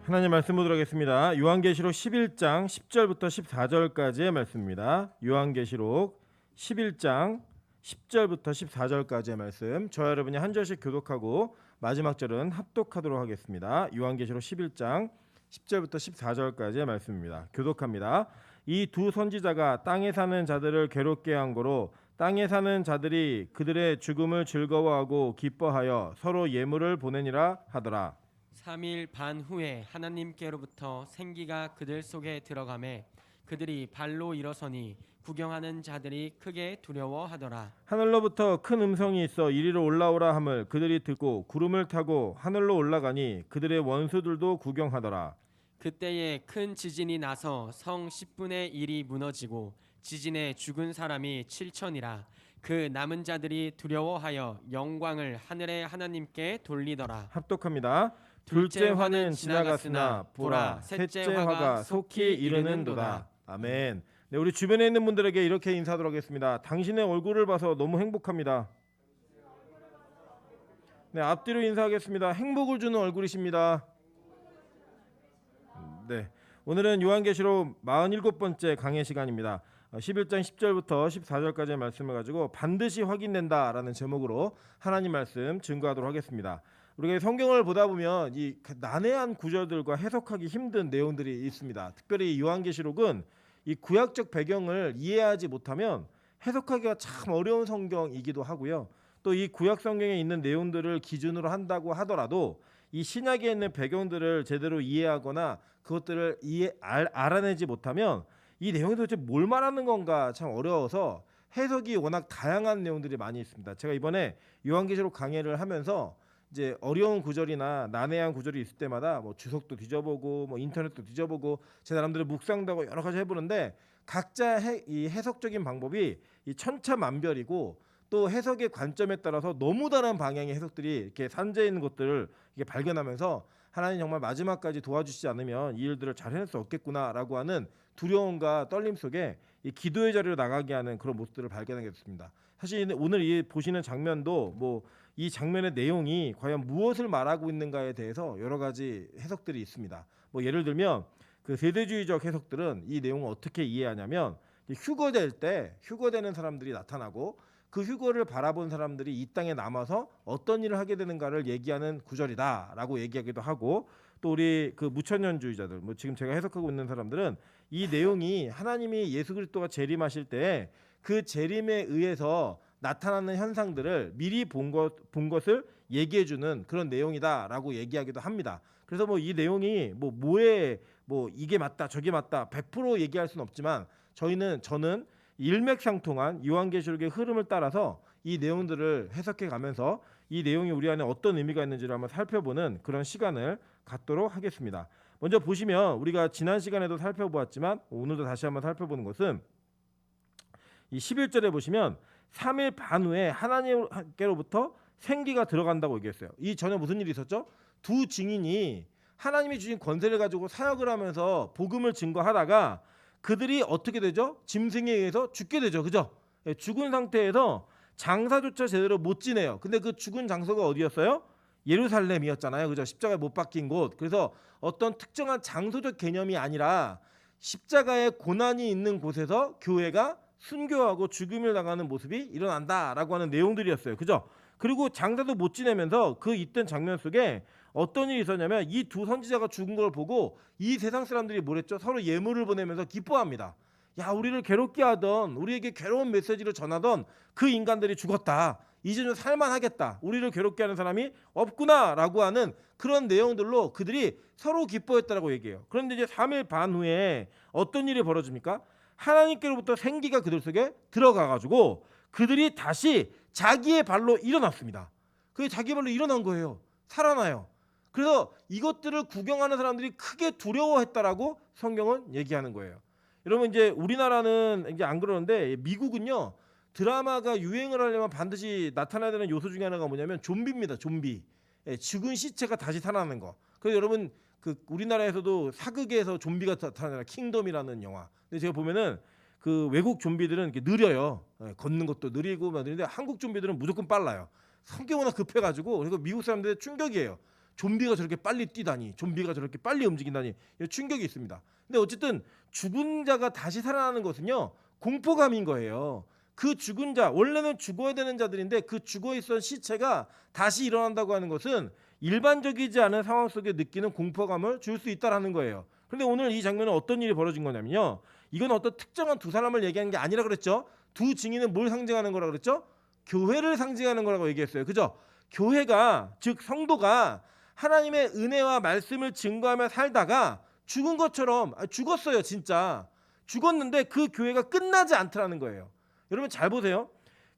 하나님 말씀 보도록 하겠습니다. 요한계시록 11장 10절부터 14절까지의 말씀입니다. 요한계시록 11장 10절부터 14절까지의 말씀. 저와 여러분이 한 절씩 교독하고 마지막 절은 합독하도록 하겠습니다. 요한계시록 11장 10절부터 14절까지의 말씀입니다. 교독합니다. 이 두 선지자가 땅에 사는 자들을 괴롭게 한 거로 땅에 사는 자들이 그들의 죽음을 즐거워하고 기뻐하여 서로 예물을 보내니라 하더라. 3일 반 후에 하나님께로부터 생기가 그들 속에 들어가매 그들이 발로 일어서니 구경하는 자들이 크게 두려워하더라. 하늘로부터 큰 음성이 있어 이리로 올라오라 함을 그들이 듣고 구름을 타고 하늘로 올라가니 그들의 원수들도 구경하더라. 그때에 큰 지진이 나서 성 10분의 1이 무너지고 지진에 죽은 사람이 7천이라. 그 남은 자들이 두려워하여 영광을 하늘의 하나님께 돌리더라. 합독합니다. 둘째 화는 지나갔으나 보라 셋째 화가 속히 이르는도다. 아멘. 네, 우리 주변에 있는 분들에게 이렇게 인사하도록 하겠습니다. 당신의 얼굴을 봐서 너무 행복합니다. 네, 앞뒤로 인사하겠습니다. 행복을 주는 얼굴이십니다. 네, 오늘은 요한계시록 47번째 강의 시간입니다. 11장 10절부터 14절까지의 말씀을 가지고 반드시 확인된다라는 제목으로 하나님 말씀 증거하도록 하겠습니다. 우리가 성경을 보다 보면 이 난해한 구절들과 해석하기 힘든 내용들이 있습니다. 특별히 요한계시록은 이 구약적 배경을 이해하지 못하면 해석하기가 참 어려운 성경이기도 하고요. 또 이 구약 성경에 있는 내용들을 기준으로 한다고 하더라도 이 신약에 있는 배경들을 제대로 이해하거나 그것들을 알아내지 못하면 이 내용이 도대체 뭘 말하는 건가 참 어려워서 해석이 워낙 다양한 내용들이 많이 있습니다. 제가 이번에 요한계시록 강의를 하면서 이제 어려운 구절이나 난해한 구절이 있을 때마다 뭐 주석도 뒤져보고 뭐 인터넷도 뒤져보고 제 나름대로 묵상도 하고 여러 가지 해보는데 각자 이 해석적인 방법이 이 천차만별이고 또 해석의 관점에 따라서 너무 다른 방향의 해석들이 이렇게 산재해 있는 것들을 이게 발견하면서 하나님 정말 마지막까지 도와주시지 않으면 이 일들을 잘 해낼 수 없겠구나라고 하는 두려움과 떨림 속에 이 기도의 자리로 나가게 하는 그런 모습들을 발견하게 됐습니다. 사실 오늘 이 보시는 장면도 뭐 이 장면의 내용이 과연 무엇을 말하고 있는가에 대해서 여러 가지 해석들이 있습니다. 뭐 예를 들면 그 세대주의적 해석들은 이 내용을 어떻게 이해하냐면 휴거될 때 휴거되는 사람들이 나타나고 그 휴거를 바라본 사람들이 이 땅에 남아서 어떤 일을 하게 되는가를 얘기하는 구절이다라고 얘기하기도 하고 또 우리 그 무천년주의자들 뭐 지금 제가 해석하고 있는 사람들은 이 내용이 하나님이 예수 그리스도가 재림하실 때 그 재림에 의해서 나타나는 현상들을 미리 본 것을 얘기해주는 그런 내용이다라고 얘기하기도 합니다. 그래서 뭐 이 내용이 뭐에 뭐 이게 맞다 저게 맞다 100% 얘기할 수는 없지만 저는 일맥상통한 요한계시록의 흐름을 따라서 이 내용들을 해석해 가면서 이 내용이 우리 안에 어떤 의미가 있는지를 한번 살펴보는 그런 시간을 갖도록 하겠습니다. 먼저 보시면 우리가 지난 시간에도 살펴보았지만 오늘도 다시 한번 살펴보는 것은 이 11절에 보시면 3일 반 후에 하나님께로부터 생기가 들어간다고 얘기했어요. 이 전에 무슨 일이 있었죠? 두 증인이 하나님이 주신 권세를 가지고 사역을 하면서 복음을 증거하다가 그들이 어떻게 되죠? 짐승에 의해서 죽게 되죠. 그죠? 죽은 상태에서 장사조차 제대로 못 지내요. 근데 그 죽은 장소가 어디였어요? 예루살렘이었잖아요. 그죠? 십자가에 못 박힌 곳. 그래서 어떤 특정한 장소적 개념이 아니라 십자가의 고난이 있는 곳에서 교회가 순교하고 죽임을 당하는 모습이 일어난다라고 하는 내용들이었어요. 그죠? 그리고 장사도 못 지내면서 그 있던 장면 속에 어떤 일이 있었냐면 이 두 선지자가 죽은 걸 보고 이 세상 사람들이 뭐랬죠? 서로 예물을 보내면서 기뻐합니다. 야, 우리를 괴롭게 하던 우리에게 괴로운 메시지를 전하던 그 인간들이 죽었다. 이제 좀 살만하겠다. 우리를 괴롭게 하는 사람이 없구나라고 하는 그런 내용들로 그들이 서로 기뻐했다라고 얘기해요. 그런데 이제 3일 반 후에 어떤 일이 벌어집니까? 하나님께로부터 생기가 그들 속에 들어가가지고 그들이 다시 자기의 발로 일어났습니다. 그게 자기 발로 일어난 거예요. 살아나요. 그래서 이것들을 구경하는 사람들이 크게 두려워했다라고 성경은 얘기하는 거예요. 여러분 이제 우리나라는 이제 안 그러는데 미국은요 드라마가 유행을 하려면 반드시 나타나야 되는 요소 중에 하나가 뭐냐면 좀비입니다. 좀비. 죽은 시체가 다시 살아나는 거. 그래서 여러분 그 우리나라에서도 사극에서 좀비가 나타나는 킹덤이라는 영화. 근데 제가 보면은 그 외국 좀비들은 이렇게 느려요. 걷는 것도 느리고 막 느린데 한국 좀비들은 무조건 빨라요. 성격 워낙 급해가지고 그리고 미국 사람들의 충격이에요. 좀비가 저렇게 빨리 뛰다니, 좀비가 저렇게 빨리 움직인다니 충격이 있습니다. 근데 어쨌든 죽은 자가 다시 살아나는 것은요 공포감인 거예요. 그 죽은 자, 원래는 죽어야 되는 자들인데 그 죽어 있던 시체가 다시 일어난다고 하는 것은 일반적이지 않은 상황 속에 느끼는 공포감을 줄 수 있다라는 거예요. 그런데 오늘 이 장면은 어떤 일이 벌어진 거냐면요, 이건 어떤 특정한 두 사람을 얘기하는 게 아니라 그랬죠. 두 증인은 뭘 상징하는 거라 그랬죠? 교회를 상징하는 거라고 얘기했어요. 그죠? 교회가, 즉 성도가 하나님의 은혜와 말씀을 증거하며 살다가 죽은 것처럼, 죽었어요 진짜. 죽었는데 그 교회가 끝나지 않더라는 거예요. 여러분 잘 보세요.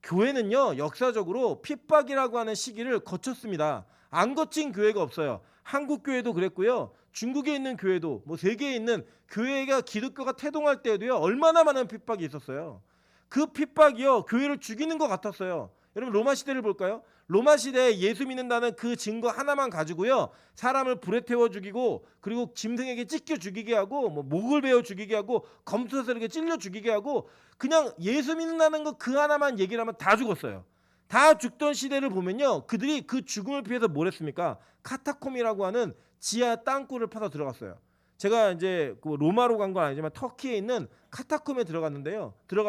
교회는요 역사적으로 핍박이라고 하는 시기를 거쳤습니다. 안 거친 교회가 없어요. 한국 교회도 그랬고요, 중국에 있는 교회도, 뭐 세계에 있는 교회가, 기독교가 태동할 때에도요 얼마나 많은 핍박이 있었어요. 그 핍박이요 교회를 죽이는 것 같았어요. 여러분 로마 시대를 볼까요? 로마 시대에 예수 믿는다는 그 증거 하나만 가지고요 사람을 불에 태워 죽이고, 그리고 짐승에게 찢겨 죽이게 하고, 뭐 목을 베어 죽이게 하고, 검투사슬에게 찔려 죽이게 하고, 그냥 예수 믿는다는 거 그 하나만 얘기를 하면 다 죽었어요. 다 죽던 시대를 보면요 그들이 그 죽음을 피해서 뭘 했습니까? 카타콤이라고 하는 지하 땅굴을 파서 들어갔어요. 제가 이제 그 로마로 간 건 아니지만 터키에 있는 카타콤에 들어가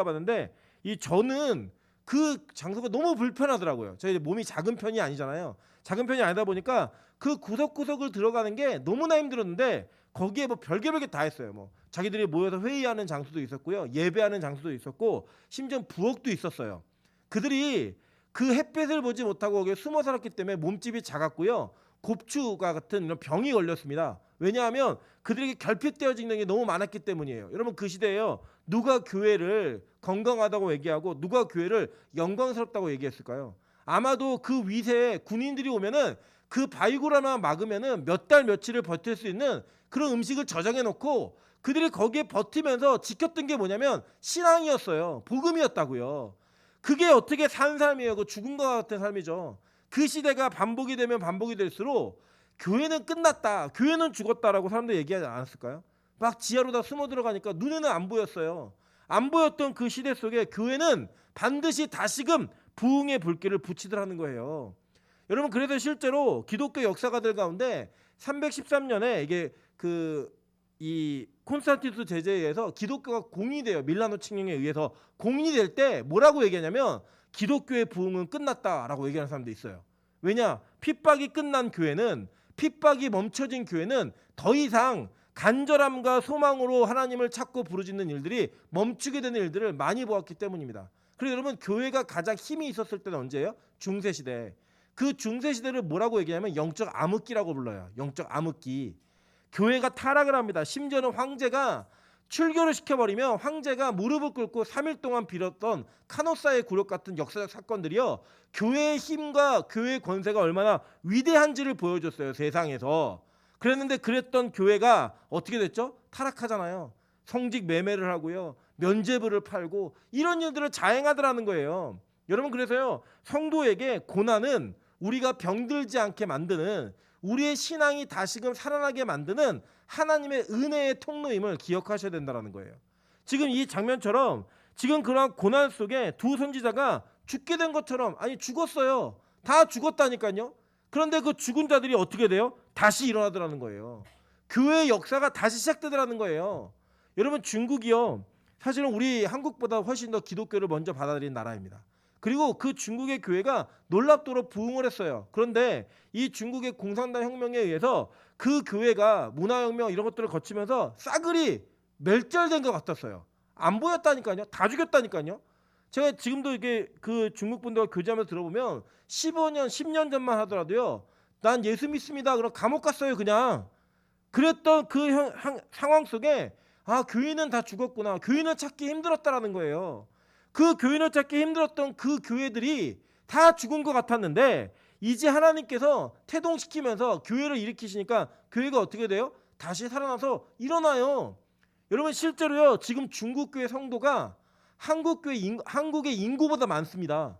봤는데 이 저는 그 장소가 너무 불편하더라고요. 저희 몸이 작은 편이 아니잖아요. 작은 편이 아니다 보니까 그 구석구석을 들어가는 게 너무나 힘들었는데, 거기에 뭐 별게 다 했어요. 뭐 자기들이 모여서 회의하는 장소도 있었고요, 예배하는 장소도 있었고, 심지어 부엌도 있었어요. 그들이 그 햇빛을 보지 못하고 거기에 숨어 살았기 때문에 몸집이 작았고요, 곱추가 같은 이런 병이 걸렸습니다. 왜냐하면 그들에게 결핍되어지는 게 너무 많았기 때문이에요. 여러분 그 시대에요 누가 교회를 건강하다고 얘기하고 누가 교회를 영광스럽다고 얘기했을까요? 아마도 그 위세에 군인들이 오면은 그 바위굴 하나 막으면은 몇 달 며칠을 버틸 수 있는 그런 음식을 저장해 놓고, 그들이 거기에 버티면서 지켰던 게 뭐냐면 신앙이었어요. 복음이었다고요. 그게 어떻게 산 삶이에요? 그 죽은 것 같은 삶이죠. 그 시대가 반복이 되면 반복이 될수록 교회는 끝났다, 교회는 죽었다라고 사람들이 얘기하지 않았을까요? 막 지하로 다 숨어 들어가니까 눈에는 안 보였어요. 안 보였던 그 시대 속에 교회는 반드시 다시금 부흥의 불길을 붙이더라는 거예요. 여러분 그래서 실제로 기독교 역사가들 가운데 313년에 이게 이 콘스탄티누스 제제에 의해서 기독교가 공의돼요. 밀라노 칙령에 의해서 공의될 때 뭐라고 얘기하냐면 기독교의 부흥은 끝났다라고 얘기하는 사람도 있어요. 왜냐? 핍박이 끝난 교회는, 핍박이 멈춰진 교회는 더 이상 간절함과 소망으로 하나님을 찾고 부르짖는 일들이 멈추게 되는 일들을 많이 보았기 때문입니다. 그래서 여러분 교회가 가장 힘이 있었을 때는 언제예요? 중세시대. 그 중세시대를 뭐라고 얘기하냐면 영적 암흑기라고 불러요. 영적 암흑기. 교회가 타락을 합니다. 심지어는 황제가 출교를 시켜버리면 황제가 무릎을 꿇고 3일 동안 빌었던 카노사의 굴욕 같은 역사적 사건들이요 교회의 힘과 교회의 권세가 얼마나 위대한지를 보여줬어요, 세상에서. 그랬는데 그랬던 교회가 어떻게 됐죠? 타락하잖아요. 성직 매매를 하고요, 면죄부를 팔고 이런 일들을 자행하더라는 거예요. 여러분 그래서요 성도에게 고난은 우리가 병들지 않게 만드는, 우리의 신앙이 다시금 살아나게 만드는 하나님의 은혜의 통로임을 기억하셔야 된다는 거예요. 지금 이 장면처럼 지금 그런 고난 속에 두 선지자가 죽게 된 것처럼, 아니 죽었어요. 다 죽었다니까요. 그런데 그 죽은 자들이 어떻게 돼요? 다시 일어나더라는 거예요. 교회의 역사가 다시 시작되더라는 거예요. 여러분 중국이요 사실은 우리 한국보다 훨씬 더 기독교를 먼저 받아들인 나라입니다. 그리고 그 중국의 교회가 놀랍도록 부흥을 했어요. 그런데 이 중국의 공산당 혁명에 의해서 그 교회가 문화혁명 이런 것들을 거치면서 싸그리 멸절된 것 같았어요. 안 보였다니까요. 다 죽였다니까요. 제가 지금도 이게 그 중국 분들과 교제하면서 들어보면 15년, 10년 전만 하더라도요. 난 예수 믿습니다. 그럼 감옥 갔어요, 그냥. 그랬던 그 상황 속에 교인은 다 죽었구나. 교인을 찾기 힘들었다라는 거예요. 그 교인을 찾기 힘들었던 그 교회들이 다 죽은 것 같았는데 이제 하나님께서 태동시키면서 교회를 일으키시니까 교회가 어떻게 돼요? 다시 살아나서 일어나요. 여러분 실제로요 지금 중국교회 성도가 한국의 인구보다 많습니다.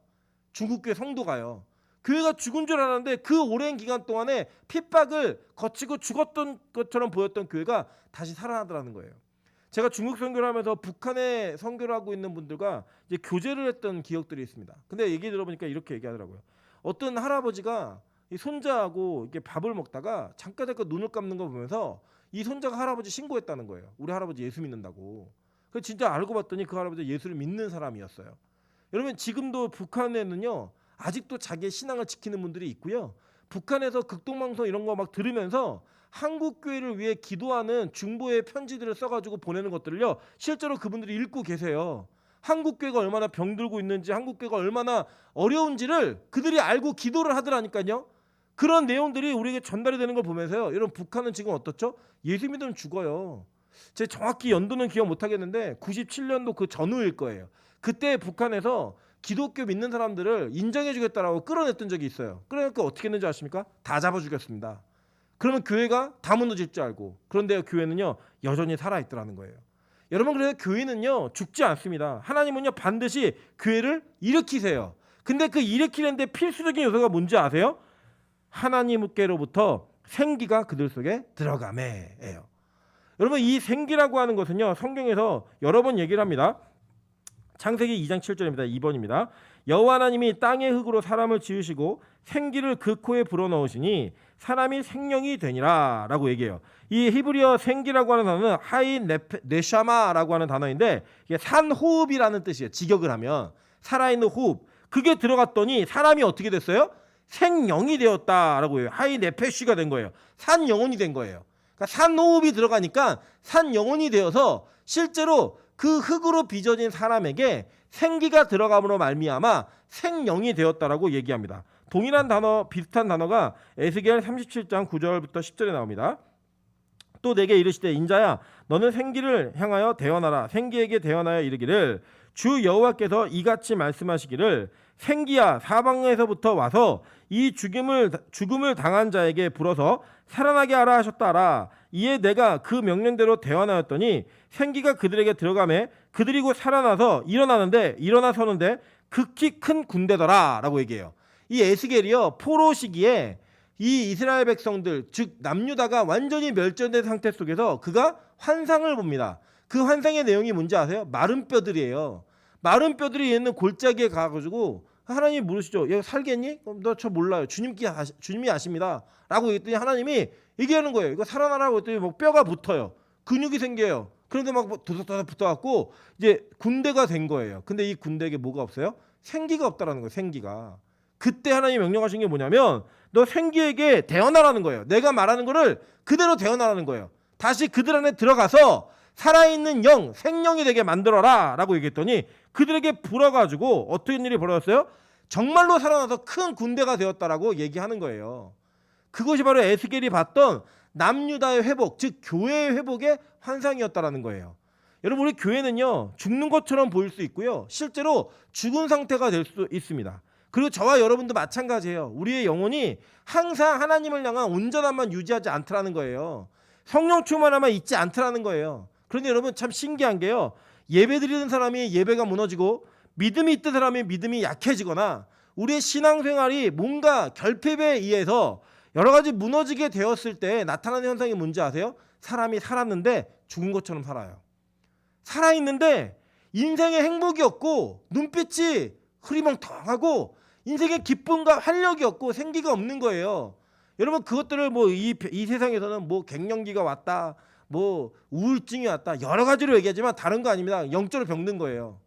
중국교회 성도가요. 교회가 죽은 줄 알았는데 그 오랜 기간 동안에 핍박을 거치고 죽었던 것처럼 보였던 교회가 다시 살아나더라는 거예요. 제가 중국 선교를 하면서 북한에 선교를 하고 있는 분들과 이제 교제를 했던 기억들이 있습니다. 근데 얘기 들어보니까 이렇게 얘기하더라고요. 어떤 할아버지가 이 손자하고 이렇게 밥을 먹다가 잠깐 눈을 감는 거 보면서 이 손자가 할아버지 신고했다는 거예요. 우리 할아버지 예수 믿는다고. 그 진짜 알고 봤더니 그 할아버지 예수를 믿는 사람이었어요. 여러분 지금도 북한에는요 아직도 자기의 신앙을 지키는 분들이 있고요. 북한에서 극동방송 이런 거 막 들으면서 한국 교회를 위해 기도하는 중보의 편지들을 써가지고 보내는 것들을요 실제로 그분들이 읽고 계세요. 한국 교회가 얼마나 병들고 있는지, 한국 교회가 얼마나 어려운지를 그들이 알고 기도를 하더라니까요. 그런 내용들이 우리에게 전달이 되는 걸 보면서요. 여러분 북한은 지금 어떻죠? 예수 믿으면 죽어요. 제가 정확히 연도는 기억 못 하겠는데 97년도 그 전후일 거예요. 그때 북한에서 기독교 믿는 사람들을 인정해 주겠다라고 끌어냈던 적이 있어요. 그러니까 어떻게 했는지 아십니까? 다 잡아 죽였습니다. 그러면 교회가 다 무너질 줄 알고, 그런데 교회는요 여전히 살아있더라는 거예요. 여러분 그래서 교회는요 죽지 않습니다. 하나님은요 반드시 교회를 일으키세요. 근데 그 일으키는데 필수적인 요소가 뭔지 아세요? 하나님께로부터 생기가 그들 속에 들어가매예요. 여러분 이 생기라고 하는 것은요 성경에서 여러 번 얘기를 합니다. 창세기 2장 7절입니다. 2번입니다. 여호와 하나님이 땅의 흙으로 사람을 지으시고 생기를 그 코에 불어넣으시니 사람이 생명이 되니라 라고 얘기해요. 이 히브리어 생기라고 하는 단어는 하인 네샤마라고 하는 단어인데 이게 산호흡이라는 뜻이에요. 직역을 하면 살아있는 호흡. 그게 들어갔더니 사람이 어떻게 됐어요? 생영이 되었다라고 해요. 하이 네페쉬가 된 거예요. 산영혼이 된 거예요. 그러니까 산호흡이 들어가니까 산영혼이 되어서 실제로 그 흙으로 빚어진 사람에게 생기가 들어감으로 말미암아 생영이 되었다라고 얘기합니다. 동일한 단어, 비슷한 단어가 에스겔 37장 9절부터 10절에 나옵니다. 또 내게 이르시되 인자야 너는 생기를 향하여 대언하라. 생기에게 대언하여 이르기를 주 여호와께서 이같이 말씀하시기를 생기야 사방에서부터 와서 이 죽음을 당한 자에게 불어서 살아나게 하라 하셨다라. 이에 내가 그 명령대로 대언하였더니 생기가 그들에게 들어가매 그들이 곧 살아나서 일어나서는데 극히 큰 군대더라 라고 얘기해요. 이 에스겔이요 포로 시기에 이 이스라엘 백성들 즉 남유다가 완전히 멸절된 상태 속에서 그가 환상을 봅니다. 그 환상의 내용이 뭔지 아세요? 마른 뼈들이에요. 마른 뼈들이 있는 골짜기에 가가지고 하나님 물으시죠. 얘 살겠니? 너 저 몰라요. 주님이 아십니다. 라고 했더니 하나님이 얘기하는 거예요. 이거 살아나라고 했더니 뭐 뼈가 붙어요. 근육이 생겨요. 그런데 막 도둑도둑 붙어갖고 이제 군대가 된 거예요. 근데 이 군대에게 뭐가 없어요? 생기가 없다라는 거예요. 생기가. 그때 하나님이 명령하신 게 뭐냐면 너 생기에게 대언하라는 거예요. 내가 말하는 거를 그대로 대언하라는 거예요. 다시 그들 안에 들어가서 살아있는 영, 생명이 되게 만들어라 라고 얘기했더니 그들에게 불어가지고 어떤 일이 벌어졌어요? 정말로 살아나서 큰 군대가 되었다라고 얘기하는 거예요. 그것이 바로 에스겔이 봤던 남유다의 회복, 즉 교회의 회복의 환상이었다라는 거예요. 여러분 우리 교회는요 죽는 것처럼 보일 수 있고요 실제로 죽은 상태가 될 수 있습니다. 그리고 저와 여러분도 마찬가지예요. 우리의 영혼이 항상 하나님을 향한 온전함만 유지하지 않더라는 거예요. 성령 충만함만 있지 않더라는 거예요. 그런데 여러분 참 신기한 게요. 예배 드리는 사람이 예배가 무너지고 믿음이 있던 사람이 믿음이 약해지거나 우리의 신앙생활이 뭔가 결핍에 의해서 여러 가지 무너지게 되었을 때 나타나는 현상이 뭔지 아세요? 사람이 살았는데 죽은 것처럼 살아요. 살아있는데 인생에 행복이 없고 눈빛이 흐리멍텅하고 인생의 기쁨과 활력이 없고 생기가 없는 거예요. 여러분 그것들을 뭐 이 세상에서는 뭐 갱년기가 왔다, 뭐 우울증이 왔다 여러 가지로 얘기하지만 다른 거 아닙니다. 영적으로 병든 거예요.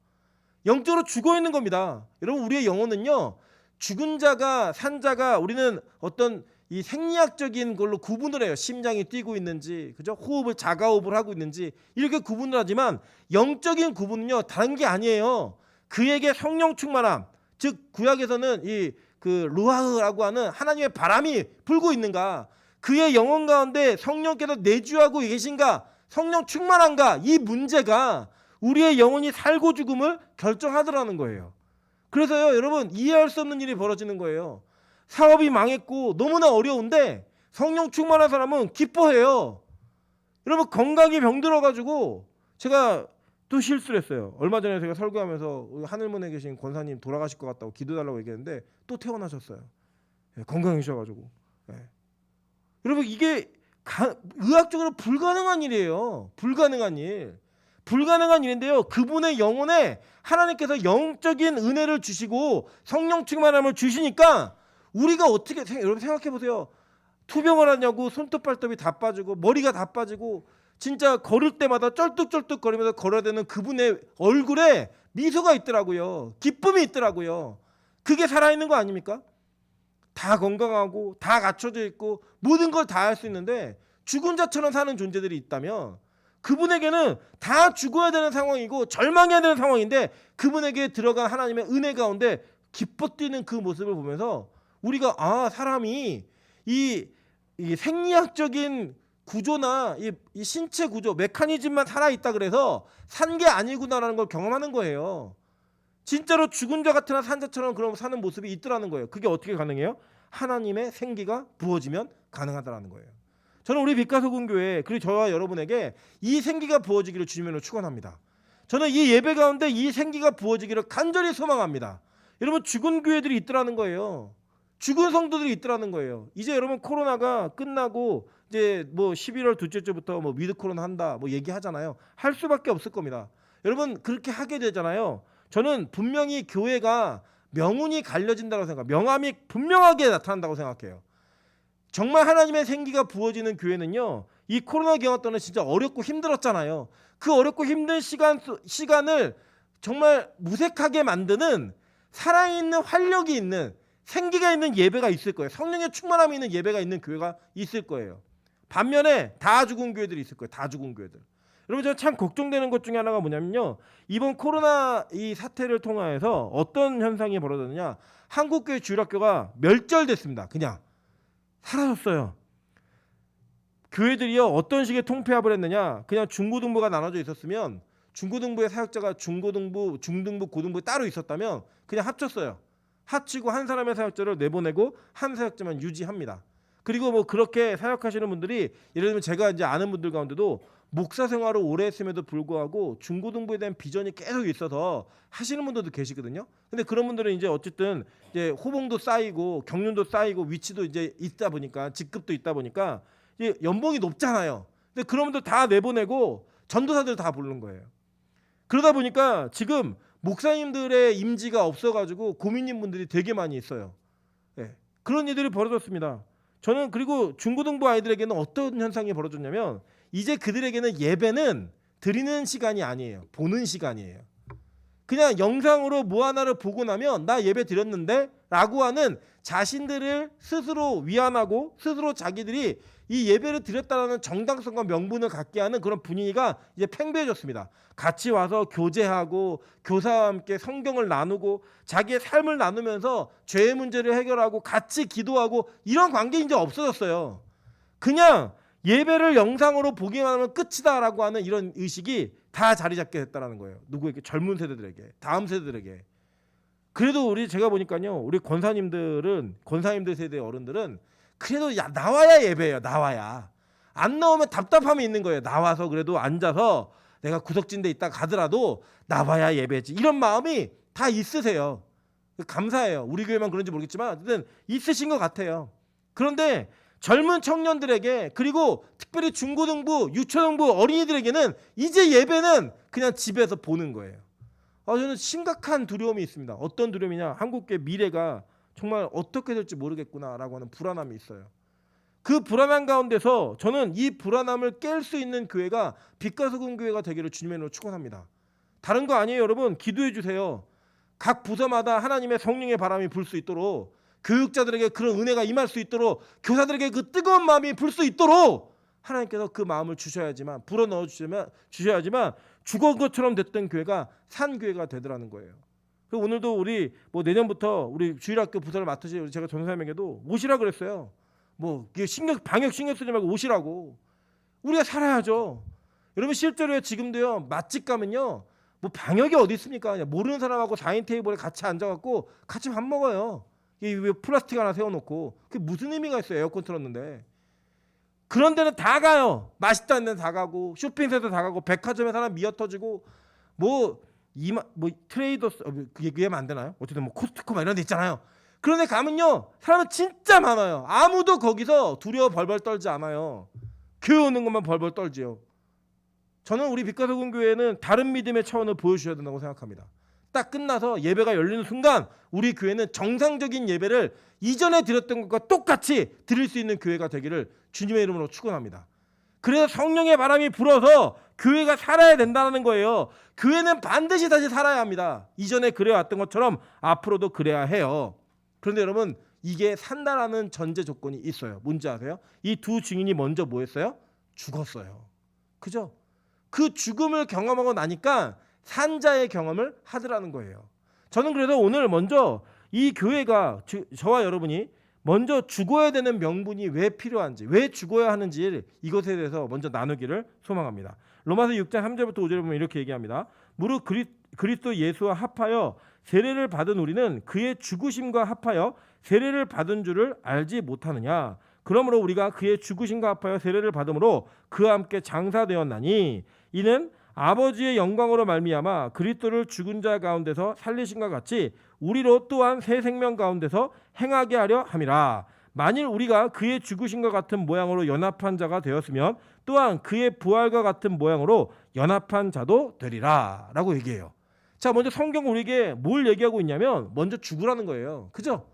영적으로 죽어 있는 겁니다. 여러분 우리의 영혼은요 죽은 자가 산 자가 우리는 어떤 이 생리학적인 걸로 구분을 해요. 심장이 뛰고 있는지, 그죠? 호흡을 자가호흡을 하고 있는지 이렇게 구분을 하지만 영적인 구분은요 다른 게 아니에요. 그에게 성령 충만함, 즉 구약에서는 이 그 루아흐라고 하는 하나님의 바람이 불고 있는가, 그의 영혼 가운데 성령께서 내주하고 계신가, 성령 충만한가, 이 문제가 우리의 영혼이 살고 죽음을 결정하더라는 거예요. 그래서요 여러분 이해할 수 없는 일이 벌어지는 거예요. 사업이 망했고 너무나 어려운데 성령 충만한 사람은 기뻐해요. 여러분 건강이 병들어가지고 제가 또 실수를 했어요. 얼마 전에 제가 설교하면서 하늘문에 계신 권사님 돌아가실 것 같다고 기도달라고 얘기했는데 또 퇴원하셨어요. 네, 건강이셔가지고. 네. 여러분 이게 의학적으로 불가능한 일이에요. 불가능한 일. 불가능한 일인데요. 그분의 영혼에 하나님께서 영적인 은혜를 주시고 성령 충만함을 주시니까 우리가 어떻게 여러분 생각해 보세요. 투병을 하냐고 손톱 발톱이 다 빠지고 머리가 다 빠지고 진짜 걸을 때마다 쩔뚝쩔뚝 거리면서 걸어야 되는 그분의 얼굴에 미소가 있더라고요. 기쁨이 있더라고요. 그게 살아있는 거 아닙니까? 다 건강하고 다 갖춰져 있고 모든 걸 다 할 수 있는데 죽은 자처럼 사는 존재들이 있다면 그분에게는 다 죽어야 되는 상황이고 절망해야 되는 상황인데 그분에게 들어간 하나님의 은혜 가운데 기뻐 뛰는 그 모습을 보면서 우리가 사람이 이 생리학적인 구조나 이 신체 구조 메커니즘만 살아있다 그래서 산 게 아니구나라는 걸 경험하는 거예요. 진짜로 죽은 자 같으나 산 자처럼 그런 사는 모습이 있더라는 거예요. 그게 어떻게 가능해요? 하나님의 생기가 부어지면 가능하다라는 거예요. 저는 우리 빛가소금교회 그리고 저와 여러분에게 이 생기가 부어지기를 주님으로 축원합니다. 저는 이 예배 가운데 이 생기가 부어지기를 간절히 소망합니다. 여러분 죽은 교회들이 있더라는 거예요. 죽은 성도들이 있더라는 거예요. 이제 여러분 코로나가 끝나고 이제 뭐 11월 둘째 주부터 뭐 위드 코로나 한다 뭐 얘기하잖아요. 할 수밖에 없을 겁니다. 여러분 그렇게 하게 되잖아요. 저는 분명히 교회가 명운이 갈려진다고 생각, 명암이 분명하게 나타난다고 생각해요. 정말 하나님의 생기가 부어지는 교회는요. 이 코로나 기간 동안 진짜 어렵고 힘들었잖아요. 그 어렵고 힘든 시간을 정말 무색하게 만드는 살아있는 활력이 있는 생기가 있는 예배가 있을 거예요. 성령의 충만함이 있는 예배가 있는 교회가 있을 거예요. 반면에 다 죽은 교회들이 있을 거예요. 다 죽은 교회들. 여러분 제가 참 걱정되는 것 중에 하나가 뭐냐면요. 이번 코로나 이 사태를 통하여서 어떤 현상이 벌어졌느냐. 한국교회 주일학교가 멸절됐습니다. 그냥 사라졌어요. 교회들이요 어떤 식의 통폐합을 했느냐. 그냥 중고등부가 나눠져 있었으면 중고등부의 사역자가 중고등부, 중등부, 고등부 따로 있었다면 그냥 합쳤어요. 합치고 한 사람의 사역자를 내보내고 한 사역자만 유지합니다. 그리고 뭐 그렇게 사역하시는 분들이 예를 들면 제가 이제 아는 분들 가운데도 목사 생활을 오래 했음에도 불구하고 중고등부에 대한 비전이 계속 있어서 하시는 분들도 계시거든요. 근데 그런 분들은 이제 어쨌든 이제 호봉도 쌓이고 경륜도 쌓이고 위치도 이제 있다 보니까 직급도 있다 보니까 이제 연봉이 높잖아요. 근데 그런 분들 다 내보내고 전도사들 다 부르는 거예요. 그러다 보니까 지금 목사님들의 임지가 없어가지고 고민인 분들이 되게 많이 있어요. 예, 그런 일들이 벌어졌습니다. 저는 그리고 중고등부 아이들에게는 어떤 현상이 벌어졌냐면 이제 그들에게는 예배는 드리는 시간이 아니에요. 보는 시간이에요. 그냥 영상으로 뭐 하나를 보고 나면 나 예배 드렸는데 라고 하는 자신들을 스스로 위안하고 스스로 자기들이 이 예배를 드렸다는 정당성과 명분을 갖게 하는 그런 분위기가 이제 팽배해졌습니다. 같이 와서 교제하고 교사와 함께 성경을 나누고 자기의 삶을 나누면서 죄의 문제를 해결하고 같이 기도하고 이런 관계 이제 없어졌어요. 그냥 예배를 영상으로 보기만 하면 끝이다라고 하는 이런 의식이 다 자리 잡게 됐다는 거예요. 누구에게? 젊은 세대들에게, 다음 세대들에게. 그래도 제가 보니까요, 우리 권사님들 세대의 어른들은 그래도 나와야 예배예요. 나와야. 안 나오면 답답함이 있는 거예요. 나와서 그래도 앉아서 내가 구석진데 있다 가더라도 나와야 예배지. 이런 마음이 다 있으세요. 감사해요. 우리 교회만 그런지 모르겠지만 어쨌든 있으신 것 같아요. 그런데 젊은 청년들에게 그리고 특별히 중고등부, 유초등부 어린이들에게는 이제 예배는 그냥 집에서 보는 거예요. 저는 심각한 두려움이 있습니다. 어떤 두려움이냐? 한국교회 미래가 정말 어떻게 될지 모르겠구나라고 하는 불안함이 있어요. 그 불안한 가운데서 저는 이 불안함을 깰 수 있는 교회가 빛과 소금 교회가 되기를 주님의 이름으로 축원합니다. 다른 거 아니에요, 여러분. 기도해 주세요. 각 부서마다 하나님의 성령의 바람이 불 수 있도록 교육자들에게 그런 은혜가 임할 수 있도록 교사들에게 그 뜨거운 마음이 불 수 있도록 하나님께서 그 마음을 주셔야지만 불어넣어 주셔야지만 죽은 것처럼 됐던 교회가 산 교회가 되더라는 거예요. 그리고 오늘도 우리 내년부터 우리 주일학교 부서를 맡으실 제가 전사님에게도 오시라 그랬어요. 방역 신경 쓰지 말고 오시라고. 우리가 살아야죠. 여러분 실제로 지금도요 맛집 가면요 방역이 어디 있습니까? 그냥 모르는 사람하고 4인 테이블에 같이 앉아갖고 같이 밥 먹어요. 이 플라스틱 하나 세워놓고 그게 무슨 의미가 있어요? 에어컨 틀었는데. 그런 데는 다 가요. 맛있다는 데는 다 가고 쇼핑센터 다 가고 백화점에 사람 미어터지고 트레이더스 그 얘기하면 안 되나요? 어쨌든 코스트코 이런 데 있잖아요. 그런 데 가면요 사람은 진짜 많아요. 아무도 거기서 두려워 벌벌 떨지 않아요. 교회 오는 것만 벌벌 떨지요. 저는 우리 빛과 소금 교회는 다른 믿음의 차원을 보여주셔야 된다고 생각합니다. 딱 끝나서 예배가 열리는 순간 우리 교회는 정상적인 예배를 이전에 드렸던 것과 똑같이 드릴 수 있는 교회가 되기를 주님의 이름으로 축원합니다. 그래서 성령의 바람이 불어서 교회가 살아야 된다는 거예요. 교회는 반드시 다시 살아야 합니다. 이전에 그래왔던 것처럼 앞으로도 그래야 해요. 그런데 여러분, 이게 산다라는 전제 조건이 있어요. 뭔지 아세요? 이 두 증인이 먼저 뭐 했어요? 죽었어요. 그죠? 그 죽음을 경험하고 나니까 산자의 경험을 하더라는 거예요. 저는 그래서 오늘 먼저 이 교회가, 저와 여러분이 먼저 죽어야 되는 명분이 왜 필요한지, 왜 죽어야 하는지 이것에 대해서 먼저 나누기를 소망합니다. 로마서 6장 3절부터 5절에 보면 이렇게 얘기합니다. 무릇 그리스도 예수와 합하여 세례를 받은 우리는 그의 죽으심과 합하여 세례를 받은 줄을 알지 못하느냐. 그러므로 우리가 그의 죽으심과 합하여 세례를 받음으로 그와 함께 장사되었나니 이는 아버지의 영광으로 말미암아 그리스도를 죽은 자 가운데서 살리신과 같이 우리로 또한 새 생명 가운데서 행하게 하려 함이라. 만일 우리가 그의 죽으심과 같은 모양으로 연합한 자가 되었으면 또한 그의 부활과 같은 모양으로 연합한 자도 되리라 라고 얘기해요. 자, 먼저 성경 우리에게 뭘 얘기하고 있냐면 먼저 죽으라는 거예요. 그죠?